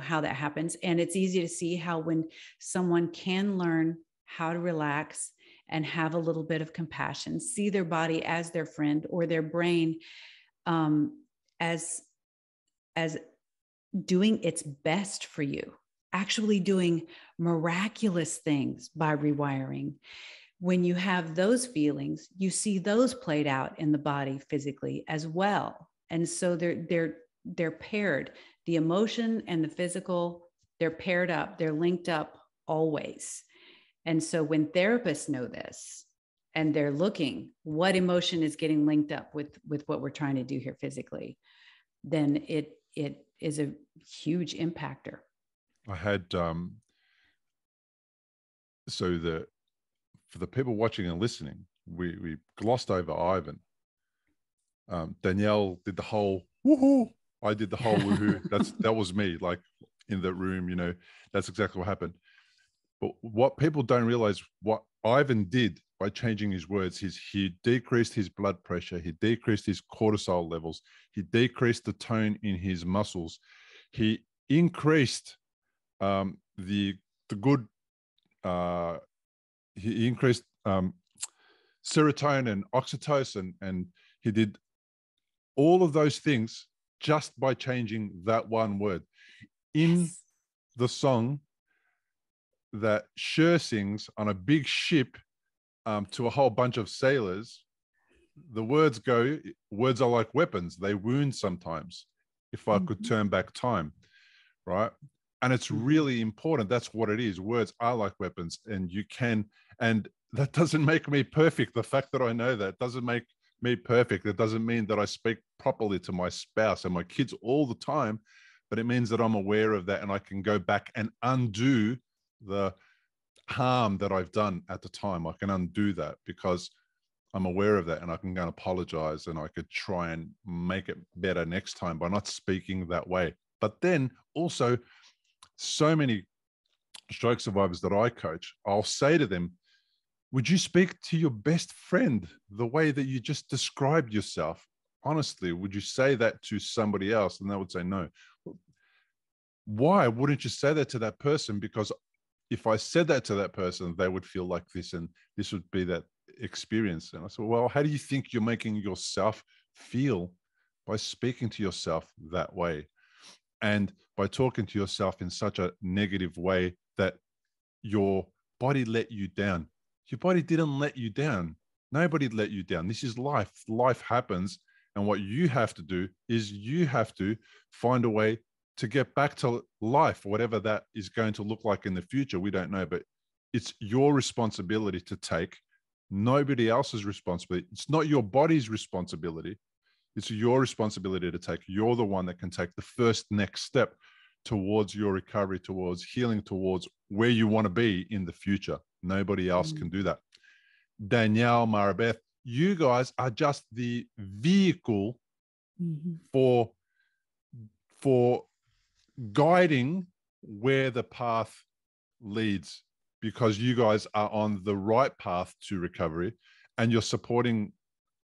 how that happens. And it's easy to see how when someone can learn how to relax and have a little bit of compassion, see their body as their friend or their brain as doing its best for you, actually doing miraculous things by rewiring. When you have those feelings, you see those played out in the body physically as well. And so they're paired. The emotion and the physical, they're paired up, they're linked up always. And so when therapists know this and they're looking, what emotion is getting linked up with what we're trying to do here physically, then it is a huge impactor. I had, for the people watching and listening, we glossed over Ivan. Danielle did the whole woohoo. I did the whole woohoo. That was me, like in the room, that's exactly what happened. But what people don't realize, what Ivan did by changing his words, he decreased his blood pressure, he decreased his cortisol levels, he decreased the tone in his muscles, he increased the good, he increased serotonin and oxytocin, and he did all of those things just by changing that one word. In the song that Cher sings on a big ship to a whole bunch of sailors, the words go, words are like weapons. They wound sometimes. If I could turn back time, right? And it's really important. That's what it is. Words are like weapons, and and that doesn't make me perfect. The fact that I know that doesn't make me perfect. It doesn't mean that I speak properly to my spouse and my kids all the time, but it means that I'm aware of that and I can go back and undo the harm that I've done at the time. I can undo that because I'm aware of that, and I can go and apologize, and I could try and make it better next time by not speaking that way. But then also, so many stroke survivors that I coach, I'll say to them, would you speak to your best friend the way that you just described yourself? Honestly, would you say that to somebody else? And they would say no. Why wouldn't you say that to that person? Because if I said that to that person, they would feel like this, and this would be that experience. And I said, well, how do you think you're making yourself feel by speaking to yourself that way? And by talking to yourself in such a negative way that your body let you down. Your body didn't let you down. Nobody let you down. This is life. Life happens. And what you have to do is you have to find a way to get back to life, whatever that is going to look like in the future, we don't know, but it's your responsibility to take, nobody else's responsibility. It's not your body's responsibility. It's your responsibility to take. You're the one that can take the first next step towards your recovery, towards healing, towards where you want to be in the future. Nobody else can do that. Danielle, Marabeth, you guys are just the vehicle for guiding where the path leads, because you guys are on the right path to recovery, and you're supporting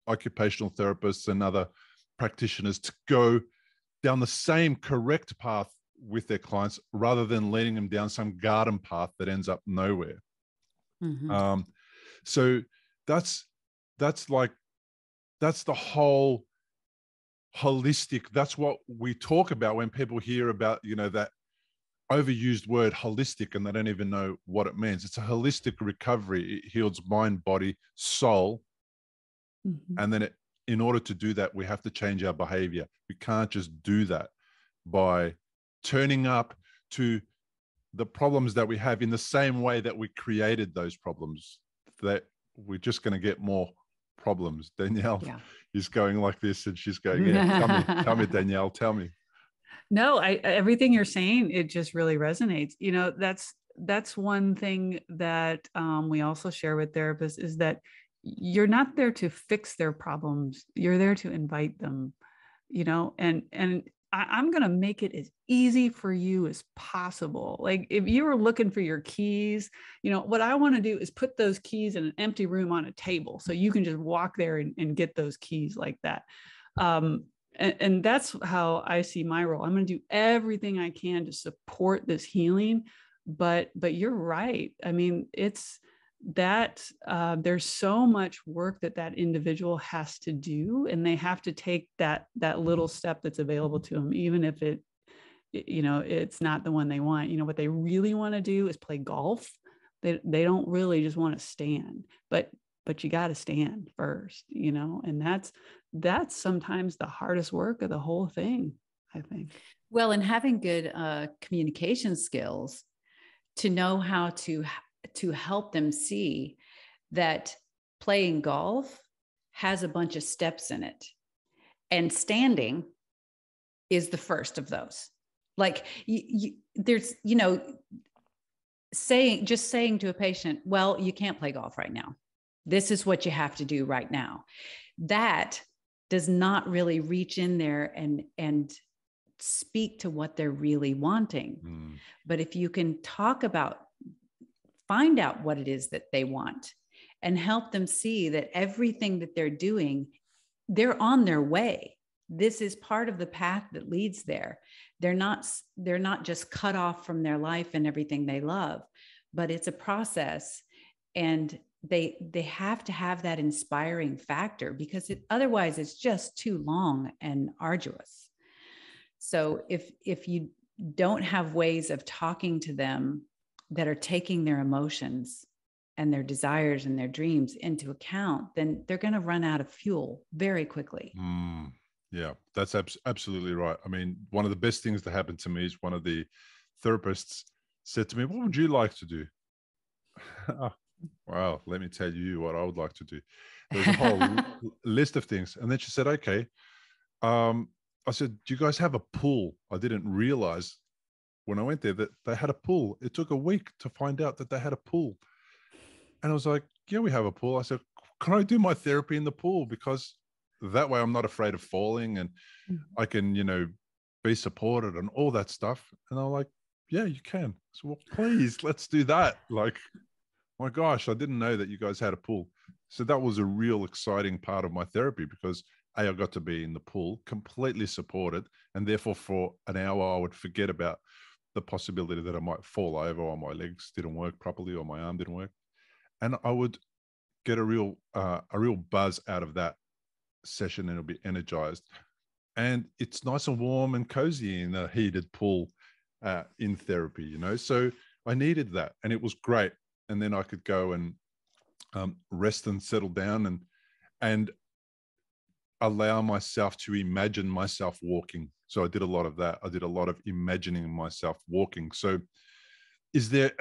occupational therapists and other practitioners to go down the same correct path with their clients, rather than leading them down some garden path that ends up nowhere. So that's the whole holistic. That's what we talk about when people hear about, that overused word holistic, and they don't even know what it means. It's a holistic recovery. It heals mind, body, soul. And then in order to do that, we have to change our behavior. We can't just do that by turning up to the problems that we have in the same way that we created those problems. That we're just going to get more problems. Danielle is going like this, and she's going, tell me, Danielle, tell me. No, everything you're saying, it just really resonates. That's one thing that we also share with therapists, is that you're not there to fix their problems. You're there to invite them, and I'm going to make it as easy for you as possible. Like, if you were looking for your keys, what I want to do is put those keys in an empty room on a table, so you can just walk there and get those keys like that. And that's how I see my role. I'm going to do everything I can to support this healing, but you're right. I mean, it's that there's so much work that individual has to do, and they have to take that little step that's available to them, even if it's not the one they want. What they really want to do is play golf. They don't really just want to stand, but you got to stand first, and that's sometimes the hardest work of the whole thing, I think. Well, and having good communication skills to know how to help them see that playing golf has a bunch of steps in it, and standing is the first of those. Like, there's, saying to a patient, well, you can't play golf right now. This is what you have to do right now. That does not really reach in there and speak to what they're really wanting. But if you can find out what it is that they want, and help them see that everything that they're doing, they're on their way. This is part of the path that leads there. They're not just cut off from their life and everything they love, but it's a process, and they have to have that inspiring factor, because otherwise it's just too long and arduous. So if you don't have ways of talking to them that are taking their emotions and their desires and their dreams into account, then they're going to run out of fuel very quickly. Yeah, that's absolutely right. I mean, one of the best things that happened to me is one of the therapists said to me, what would you like to do? Wow, let me tell you what I would like to do. There's a whole list of things. And then she said, okay. I said, do you guys have a pool? I didn't realize when I went there that they had a pool. It took a week to find out that they had a pool. And I was like, yeah, we have a pool. I said, can I do my therapy in the pool? Because that way I'm not afraid of falling, and I can, be supported and all that stuff. And I'm like, yeah, you can. So, well, please, let's do that. Like, my gosh, I didn't know that you guys had a pool. So that was a real exciting part of my therapy, because I got to be in the pool, completely supported. And therefore, for an hour, I would forget about the possibility that I might fall over, or my legs didn't work properly, or my arm didn't work. And I would get a real buzz out of that session, and it'll be energized. And it's nice and warm and cozy in a heated pool in therapy, So I needed that, and it was great. And then I could go and rest and settle down and allow myself to imagine myself walking So I did a lot of that. I did a lot of imagining myself walking. So is there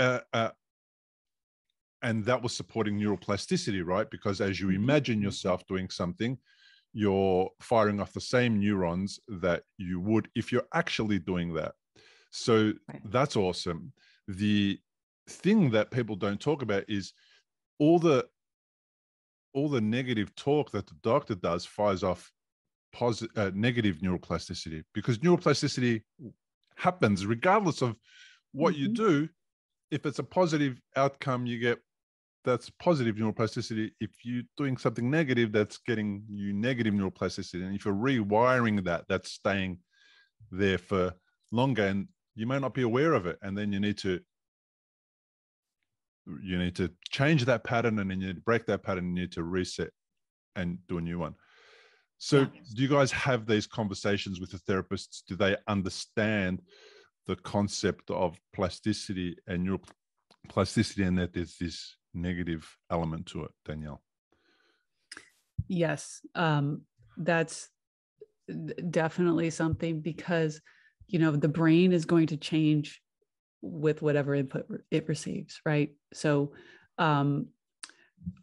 and that was supporting neuroplasticity, right? Because as you imagine yourself doing something, you're firing off the same neurons that you would if you're actually doing that. So that's awesome. The thing that people don't talk about is all the negative talk that the doctor does fires off negative neuroplasticity, because neuroplasticity happens regardless of what you do. If it's a positive outcome, you get that's positive neuroplasticity. If you're doing something negative, that's getting you negative neuroplasticity. And if you're rewiring that, that's staying there for longer, and you may not be aware of it. And then you need to change that pattern, and then you need to break that pattern, and you need to reset and do a new one. So do you guys have these conversations with the therapists? Do they understand the concept of plasticity and neuroplasticity, and that there's this negative element to it, Danielle? Yes, that's definitely something, because, the brain is going to change with whatever input it receives, right? So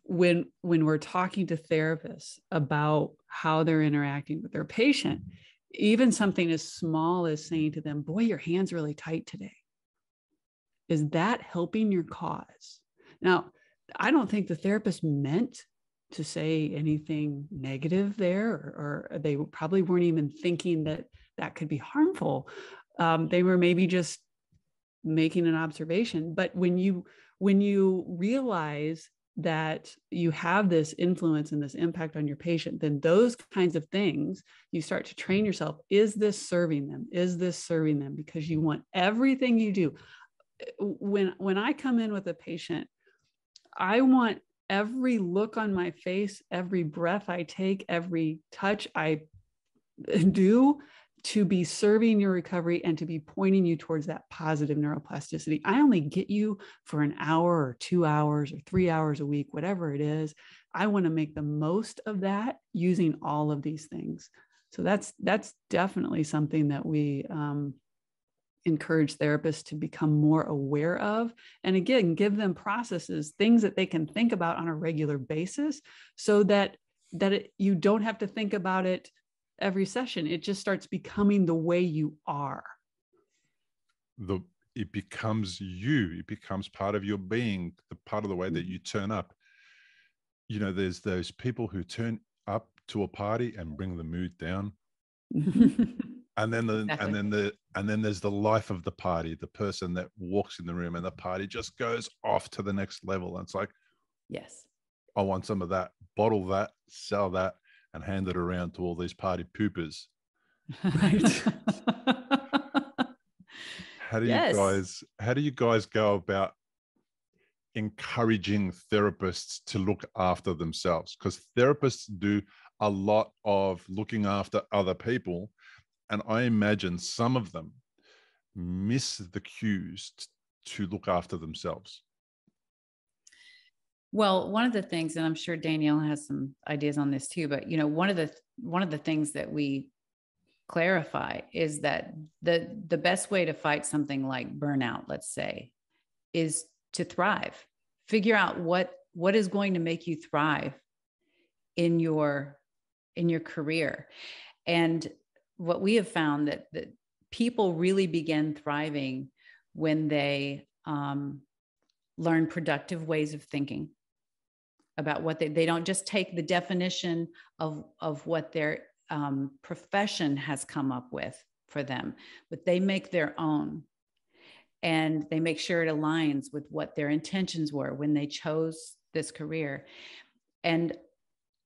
when we're talking to therapists about how they're interacting with their patient, even something as small as saying to them, boy, your hand's really tight today, is that helping your cause? Now, I don't think the therapist meant to say anything negative there, or they probably weren't even thinking that that could be harmful. They were maybe just making an observation. But when you realize that you have this influence and this impact on your patient, then those kinds of things, you start to train yourself. Is this serving them? Is this serving them? Because you want everything you do. When I come in with a patient, I want every look on my face, every breath I take, every touch I do to be serving your recovery and to be pointing you towards that positive neuroplasticity. I only get you for an hour or 2 hours or 3 hours a week, whatever it is. I want to make the most of that using all of these things. So that's definitely something that we encourage therapists to become more aware of. And again, give them processes, things that they can think about on a regular basis, so that you don't have to think about it every session. It just starts becoming the way you are. It becomes you. It becomes part of your being, the part of the way that you turn up. There's those people who turn up to a party and bring the mood down. And then then there's the life of the party, the person that walks in the room and the party just goes off to the next level. And it's like, yes, I want some of that, bottle that, sell that, and hand it around to all these party poopers. Right. How do you guys go about encouraging therapists to look after themselves? Because therapists do a lot of looking after other people, and I imagine some of them miss the cues to look after themselves. Well, one of the things, and I'm sure Danielle has some ideas on this too, but one of the things that we clarify is that the best way to fight something like burnout, let's say, is to thrive. Figure out what is going to make you thrive in your career. And what we have found that people really begin thriving when they learn productive ways of thinking about what they don't just take the definition of what their profession has come up with for them, but they make their own, and they make sure it aligns with what their intentions were when they chose this career. And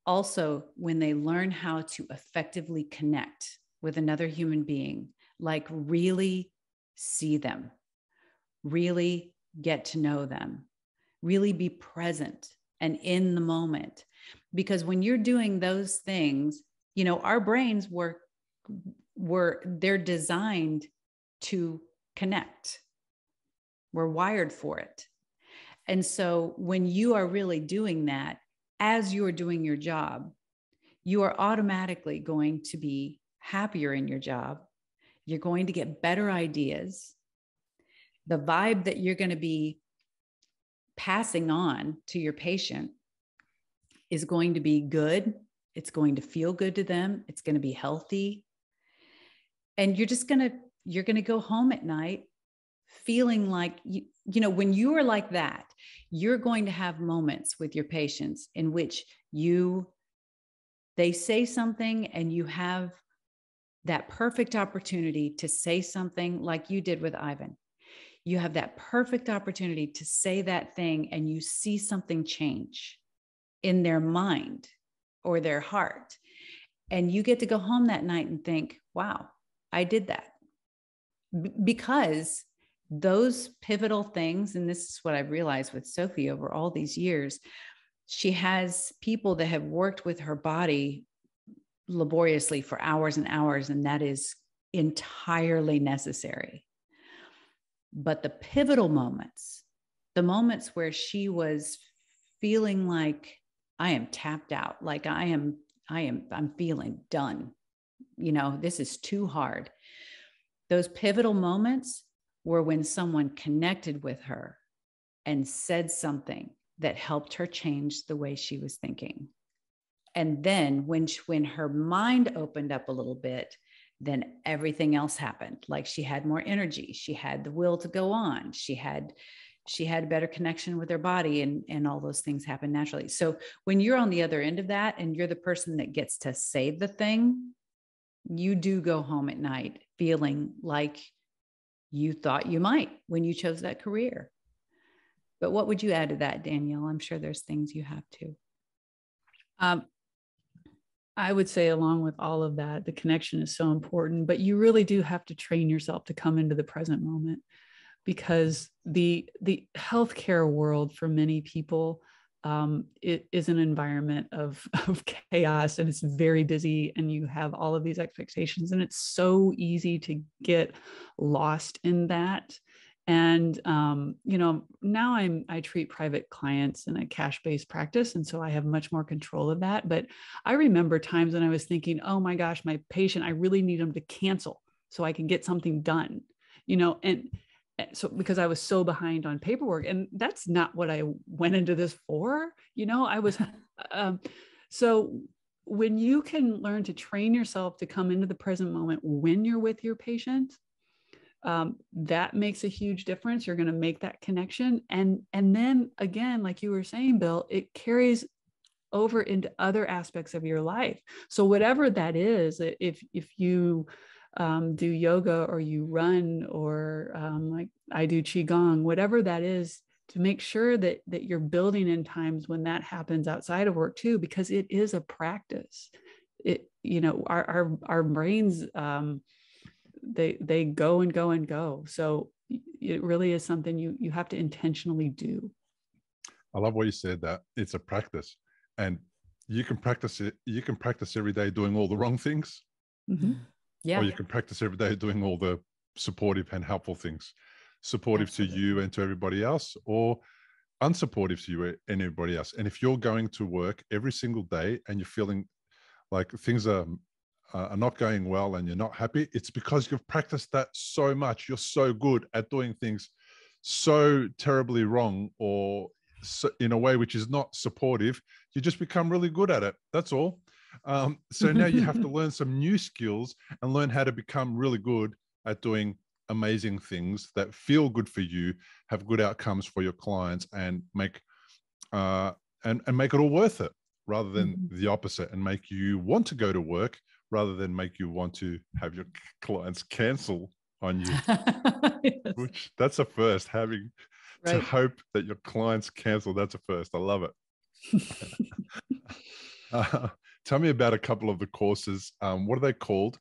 also when they learn how to effectively connect with another human being, like really see them, really get to know them, really be present and in the moment. Because when you're doing those things, our brains they're designed to connect. We're wired for it. And so when you are really doing that, as you're doing your job, you are automatically going to be happier in your job. You're going to get better ideas. The vibe that you're going to be passing on to your patient is going to be good. It's going to feel good to them. It's going to be healthy. And you're going to go home at night feeling like, when you are like that, you're going to have moments with your patients in which they say something and you have that perfect opportunity to say something like you did with Ivan. You have that perfect opportunity to say that thing and you see something change in their mind or their heart. And you get to go home that night and think, wow, I did that. Because those pivotal things, and this is what I've realized with Sophie over all these years, she has people that have worked with her body laboriously for hours and hours, and that is entirely necessary. But the pivotal moments, the moments where she was feeling like I am tapped out, like I'm feeling done. This is too hard. Those pivotal moments were when someone connected with her and said something that helped her change the way she was thinking. And then when her mind opened up a little bit, then everything else happened. Like she had more energy. She had the will to go on. She had a better connection with her body, and all those things happen naturally. So when you're on the other end of that and you're the person that gets to say the thing, you do go home at night feeling like you thought you might when you chose that career. But what would you add to that, Danielle? I'm sure there's things you have to. I would say along with all of that, the connection is so important, but you really do have to train yourself to come into the present moment, because the healthcare world for many people, it is an environment of chaos, and it's very busy, and you have all of these expectations, and it's so easy to get lost in that. And, now I treat private clients in a cash-based practice. And so I have much more control of that. But I remember times when I was thinking, oh my gosh, my patient, I really need them to cancel so I can get something done, and so because I was so behind on paperwork, and that's not what I went into this for, I was, so when you can learn to train yourself to come into the present moment when you're with your patient, that makes a huge difference. You're going to make that connection. And then again, like you were saying, Bill, it carries over into other aspects of your life. So whatever that is, if you do yoga or you run or like I do Qigong, whatever that is, to make sure that you're building in times when that happens outside of work too, because it is a practice. Our brains, they go and go and go. So it really is something you have to intentionally do. I love what you said, that it's a practice, and you can practice it. You can practice every day doing all the wrong things. Mm-hmm. Yeah. Or you can practice every day doing all the supportive and helpful things, supportive Absolutely. To you and to everybody else, or unsupportive to you and everybody else. And if you're going to work every single day and you're feeling like things are not going well and you're not happy, it's because you've practiced that so much. You're so good at doing things so terribly wrong, or so, in a way which is not supportive. You just become really good at it. That's all. So now you have to learn some new skills and learn how to become really good at doing amazing things that feel good for you, have good outcomes for your clients, and make make it all worth it, rather than the opposite, and make you want to go to work rather than make you want to have your clients cancel on you. Yes. Which that's a first, having to hope that your clients cancel. That's a first. I love it. Tell me about a couple of the courses. What are they called,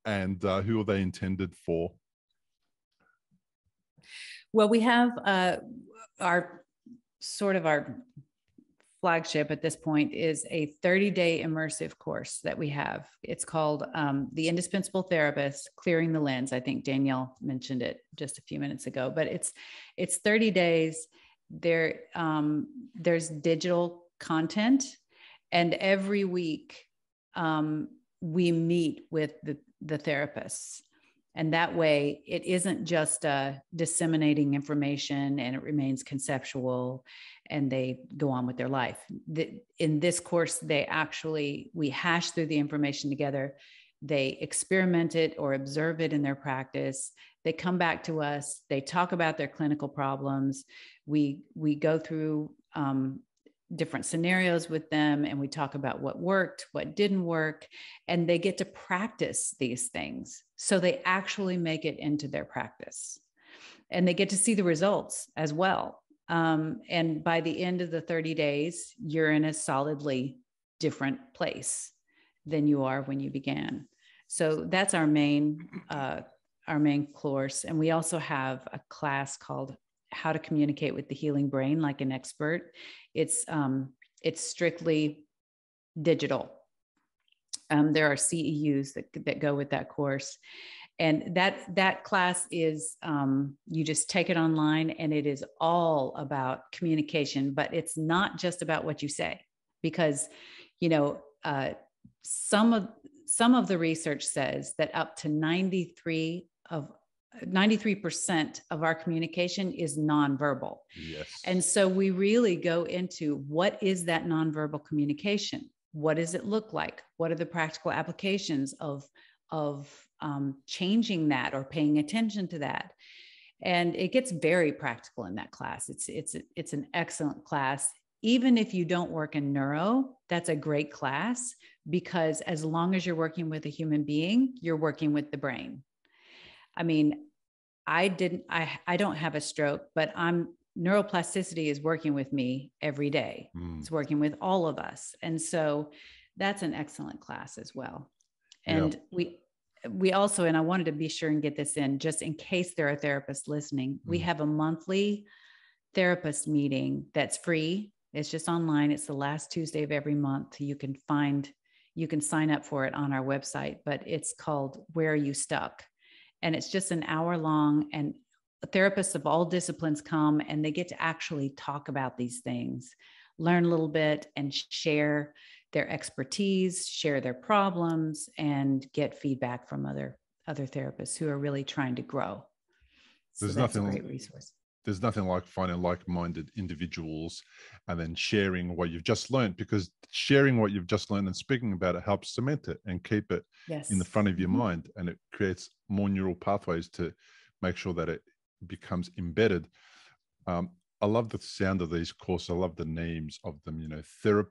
and who are they intended for? Well, we have our flagship at this point is a 30-day immersive course that we have. It's called The Indispensable Therapist, Clearing the Lens. I think Danielle mentioned it just a few minutes ago, but it's 30 days. There's digital content, and every week we meet with the therapists. And that way it isn't just disseminating information and it remains conceptual and they go on with their life. In this course, we hash through the information together. They experiment it or observe it in their practice. They come back to us. They talk about their clinical problems. We go through different scenarios with them, and we talk about what worked, what didn't work, and they get to practice these things. So they actually make it into their practice, and they get to see the results as well. And by the end of the 30 days, you're in a solidly different place than you are when you began. So that's our main course. And we also have a class called How to Communicate with the Healing Brain Like an Expert. It's strictly digital. There are CEUs that go with that course. And that class is, you just take it online, and it is all about communication, but it's not just about what you say, because, some of the research says that up to 93% of our communication is nonverbal. Yes. And so we really go into what is that nonverbal communication? What does it look like? What are the practical applications of changing that or paying attention to that? And it gets very practical in that class. It's an excellent class. Even if you don't work in neuro, that's a great class, because as long as you're working with a human being, you're working with the brain. I mean, I don't have a stroke, but neuroplasticity is working with me every day. It's working with all of us. And so that's an excellent class as well. And we also, and I wanted to be sure and get this in, just in case there are therapists listening, we have a monthly therapist meeting that's free. It's just online. It's the last Tuesday of every month. You can sign up for it on our website, but it's called Where Are You Stuck? And it's just an hour long, and therapists of all disciplines come, and they get to actually talk about these things, learn a little bit, and share their expertise, share their problems, and get feedback from other therapists who are really trying to grow. So that's a great resource. There's nothing like finding like-minded individuals and then sharing what you've just learned, because sharing what you've just learned and speaking about it helps cement it and keep it in the front of your mind, and it creates more neural pathways to make sure that it becomes embedded. I love the sound of these courses. I love the names of them. The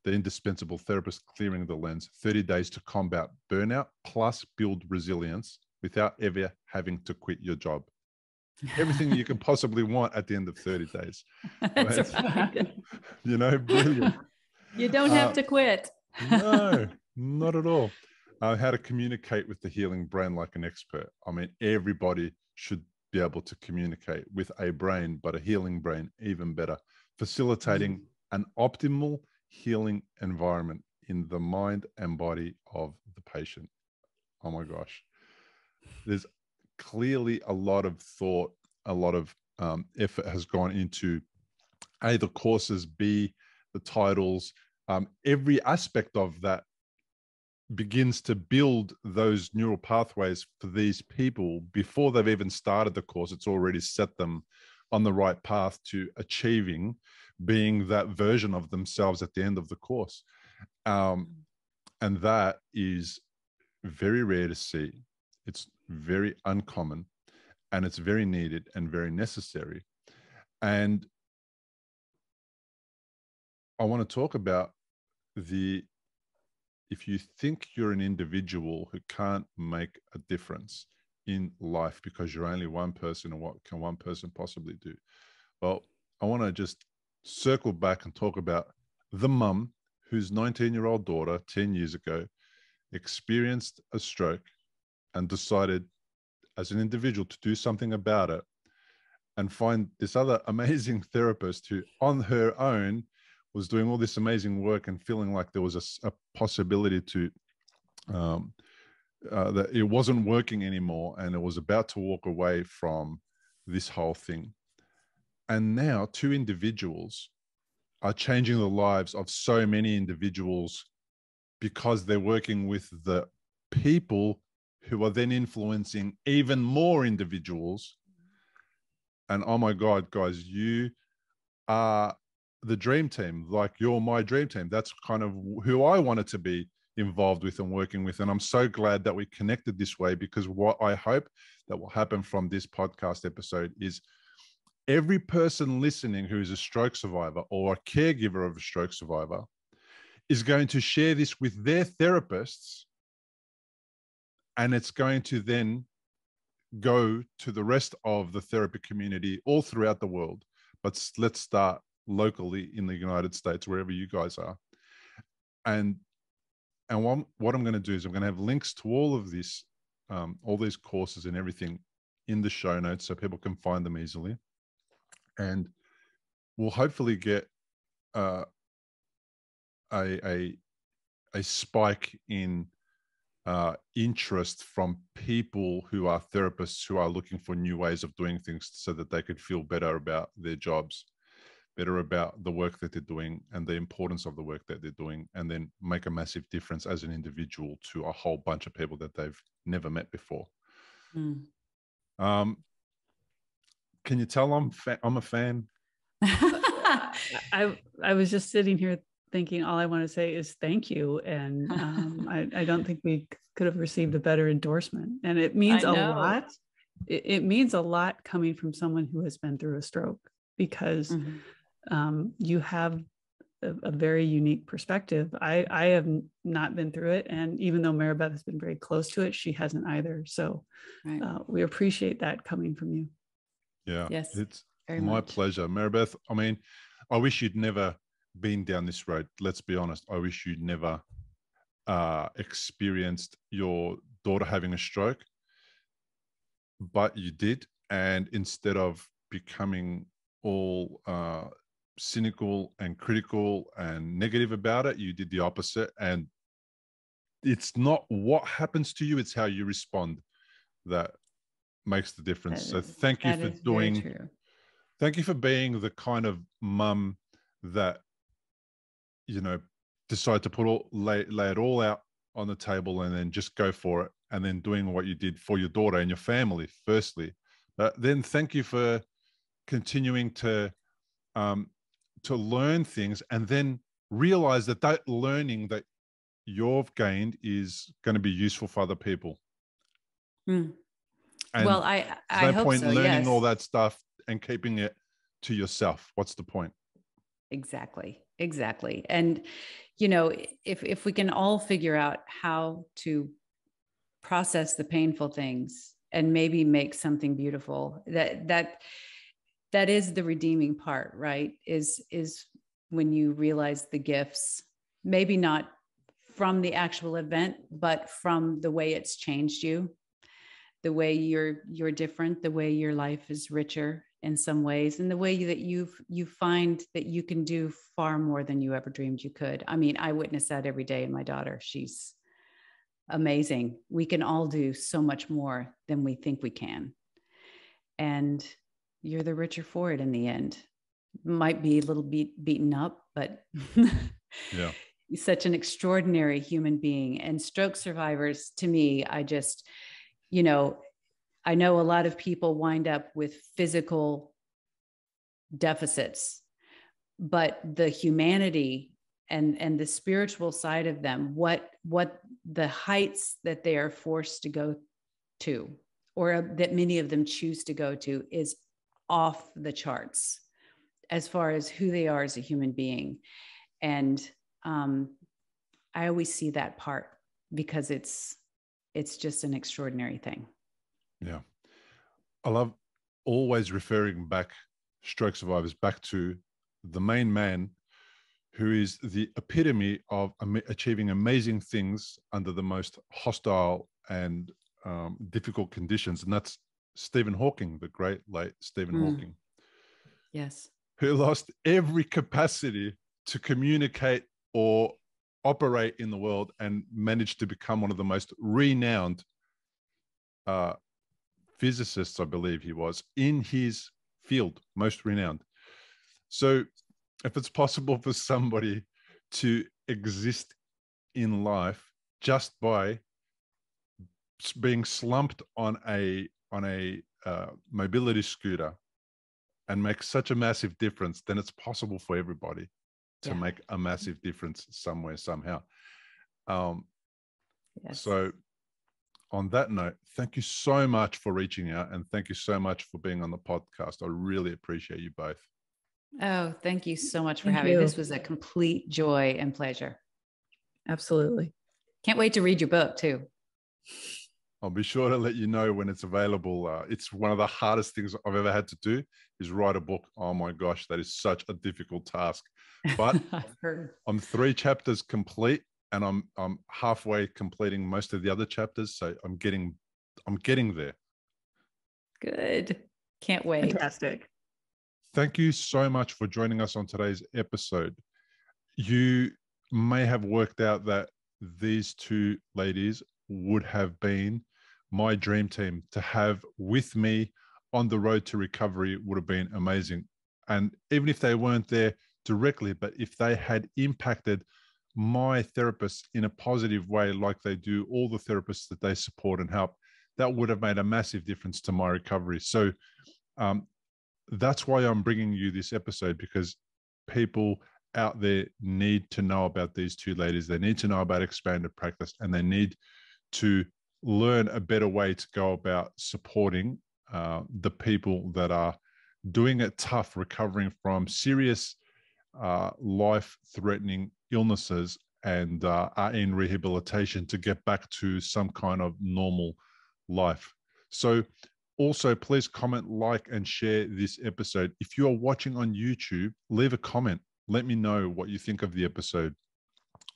Indispensable Therapist Clearing the Lens, 30 Days to Combat Burnout plus Build Resilience Without Ever Having to Quit Your Job. Everything you can possibly want at the end of 30 days. That's right. Brilliant. You don't have to quit. No, not at all. How to communicate with the healing brain like an expert. I mean, everybody should be able to communicate with a brain, but a healing brain even better, facilitating an optimal healing environment in the mind and body of the patient. Oh my gosh. There's clearly a lot of thought, a lot of effort has gone into A, the courses, B, the titles. Every aspect of that begins to build those neural pathways for these people before they've even started the course. It's already set them on the right path to achieving being that version of themselves at the end of the course. And that is very rare to see. It's very uncommon, and it's very needed and very necessary. And I want to talk about if you think you're an individual who can't make a difference in life because you're only one person, and what can one person possibly do? Well, I want to just circle back and talk about the mum whose 19-year-old daughter 10 years ago experienced a stroke and decided as an individual to do something about it, and find this other amazing therapist who on her own was doing all this amazing work and feeling like there was a possibility to that it wasn't working anymore, and it was about to walk away from this whole thing. And now 2 individuals are changing the lives of so many individuals because they're working with the people who are then influencing even more individuals. And oh my God, guys, you are the dream team. Like, you're my dream team. That's kind of who I wanted to be involved with and working with. And I'm so glad that we connected this way, because what I hope that will happen from this podcast episode is every person listening who is a stroke survivor or a caregiver of a stroke survivor is going to share this with their therapists, and it's going to then go to the rest of the therapy community all throughout the world. But let's start locally in the United States, wherever you guys are. And what I'm going to do is I'm going to have links to all of this, all these courses and everything in the show notes so people can find them easily. And we'll hopefully get a spike in interest from people who are therapists who are looking for new ways of doing things so that they could feel better about their jobs, better about the work that they're doing and the importance of the work that they're doing, and then make a massive difference as an individual to a whole bunch of people that they've never met before. Can you tell I'm a fan? I was just sitting here thinking all I want to say is thank you. And I don't think we could have received a better endorsement. And it means a lot. It means a lot coming from someone who has been through a stroke, because you have a very unique perspective. I have not been through it. And even though Marabeth has been very close to it, she hasn't either. So we appreciate that coming from you. Yeah, yes, it's my pleasure. Marabeth, I mean, I wish you'd never been down this road. Let's be honest. I wish you'd never experienced your daughter having a stroke, but you did. And instead of becoming all cynical and critical and negative about it, you did the opposite. And it's not what happens to you, it's how you respond that makes the difference. So thank you for thank you for being the kind of mum that, you know, decide to lay it all out on the table and then just go for it, and then doing what you did for your daughter and your family firstly. Then thank you for continuing to learn things, and then realize that learning that you've gained is going to be useful for other people. And well, I there's no hope point so, learning yes. all that stuff and keeping it to yourself. What's the point? Exactly. And, you know, if we can all figure out how to process the painful things and maybe make something beautiful, that is the redeeming part, right? Is when you realize the gifts, maybe not from the actual event, but from the way it's changed you, the way you're different, the way your life is richer in some ways, and the way that you find that you can do far more than you ever dreamed you could. I mean, I witness that every day in my daughter. She's amazing. We can all do so much more than we think we can. And you're the richer for it in the end. Might be a little beaten up, but yeah. Such an extraordinary human being. And stroke survivors, to me, you know, I know a lot of people wind up with physical deficits, but the humanity and the spiritual side of them, what the heights that they are forced to go to, or that many of them choose to go to, is off the charts as far as who they are as a human being. And I always see that part because it's just an extraordinary thing. Yeah. I love always referring stroke survivors back to the main man who is the epitome of achieving amazing things under the most hostile and difficult conditions. And that's Stephen Hawking, the great late Stephen Hawking. Yes. Who lost every capacity to communicate or operate in the world and managed to become one of the most renowned physicists, I believe he was, in his field, most renowned. So if it's possible for somebody to exist in life just by being slumped on a mobility scooter and make such a massive difference, then it's possible for everybody to make a massive difference somewhere, somehow. So on that note, thank you so much for reaching out, and thank you so much for being on the podcast. I really appreciate you both. Oh, thank you so much for having me. This was a complete joy and pleasure. Absolutely. Can't wait to read your book too. I'll be sure to let you know when it's available. It's one of the hardest things I've ever had to do is write a book. Oh my gosh, that is such a difficult task. But I'm 3 chapters complete, and I'm halfway completing most of the other chapters. So I'm getting there. Good. Can't wait. Fantastic. Thank you so much for joining us on today's episode. You may have worked out that these 2 ladies would have been my dream team. To have with me on the road to recovery would have been amazing. And even if they weren't there directly, but if they had impacted my therapists in a positive way, like they do all the therapists that they support and help, that would have made a massive difference to my recovery. So that's why I'm bringing you this episode, because people out there need to know about these 2 ladies. They need to know about expanded practice, and they need to learn a better way to go about supporting the people that are doing it tough, recovering from serious life-threatening illnesses, and are in rehabilitation to get back to some kind of normal life. So also, please comment, like, and share this episode. If you are watching on YouTube, leave a comment. Let me know what you think of the episode.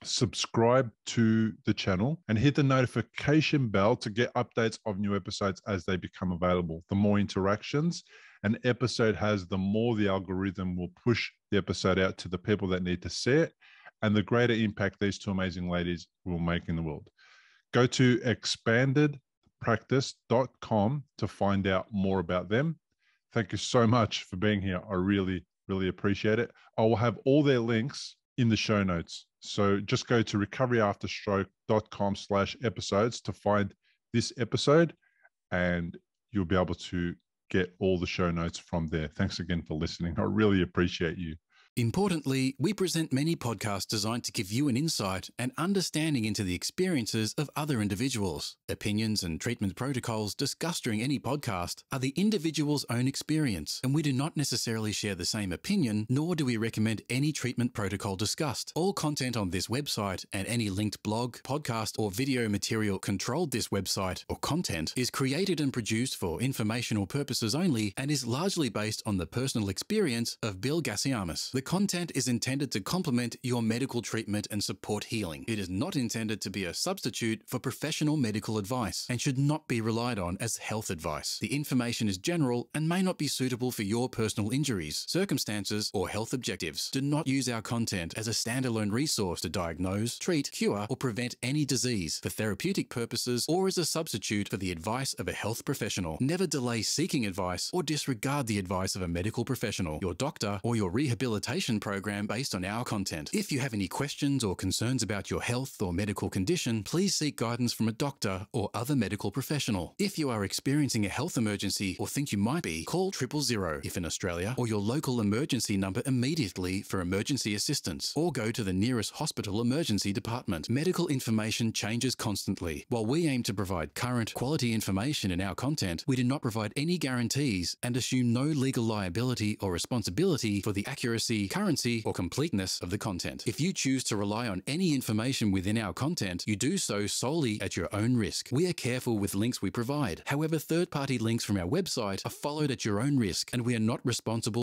Subscribe to the channel and hit the notification bell to get updates of new episodes as they become available. The more interactions an episode has, the more the algorithm will push the episode out to the people that need to see it, and the greater impact these 2 amazing ladies will make in the world. Go to expandedpractice.com to find out more about them. Thank you so much for being here. I really, really appreciate it. I will have all their links in the show notes. So just go to recoveryafterstroke.com/episodes to find this episode, and you'll be able to get all the show notes from there. Thanks again for listening. I really appreciate you. Importantly, we present many podcasts designed to give you an insight and understanding into the experiences of other individuals. Opinions and treatment protocols discussed during any podcast are the individual's own experience, and we do not necessarily share the same opinion, nor do we recommend any treatment protocol discussed. All content on this website and any linked blog, podcast, or video material controlled this website or content is created and produced for informational purposes only and is largely based on the personal experience of Bill Gasiamis. The content is intended to complement your medical treatment and support healing. It is not intended to be a substitute for professional medical advice and should not be relied on as health advice. The information is general and may not be suitable for your personal injuries, circumstances, or health objectives. Do not use our content as a standalone resource to diagnose, treat, cure, or prevent any disease for therapeutic purposes or as a substitute for the advice of a health professional. Never delay seeking advice or disregard the advice of a medical professional, your doctor, or your rehabilitation program based on our content. If you have any questions or concerns about your health or medical condition, please seek guidance from a doctor or other medical professional. If you are experiencing a health emergency or think you might be, call 000 if in Australia, or your local emergency number immediately for emergency assistance, or go to the nearest hospital emergency department. Medical information changes constantly. While we aim to provide current, quality information in our content, we do not provide any guarantees and assume no legal liability or responsibility for the accuracy, currency, or completeness of the content. If you choose to rely on any information within our content, you do so solely at your own risk. We are careful with links we provide. However, third-party links from our website are followed at your own risk, and we are not responsible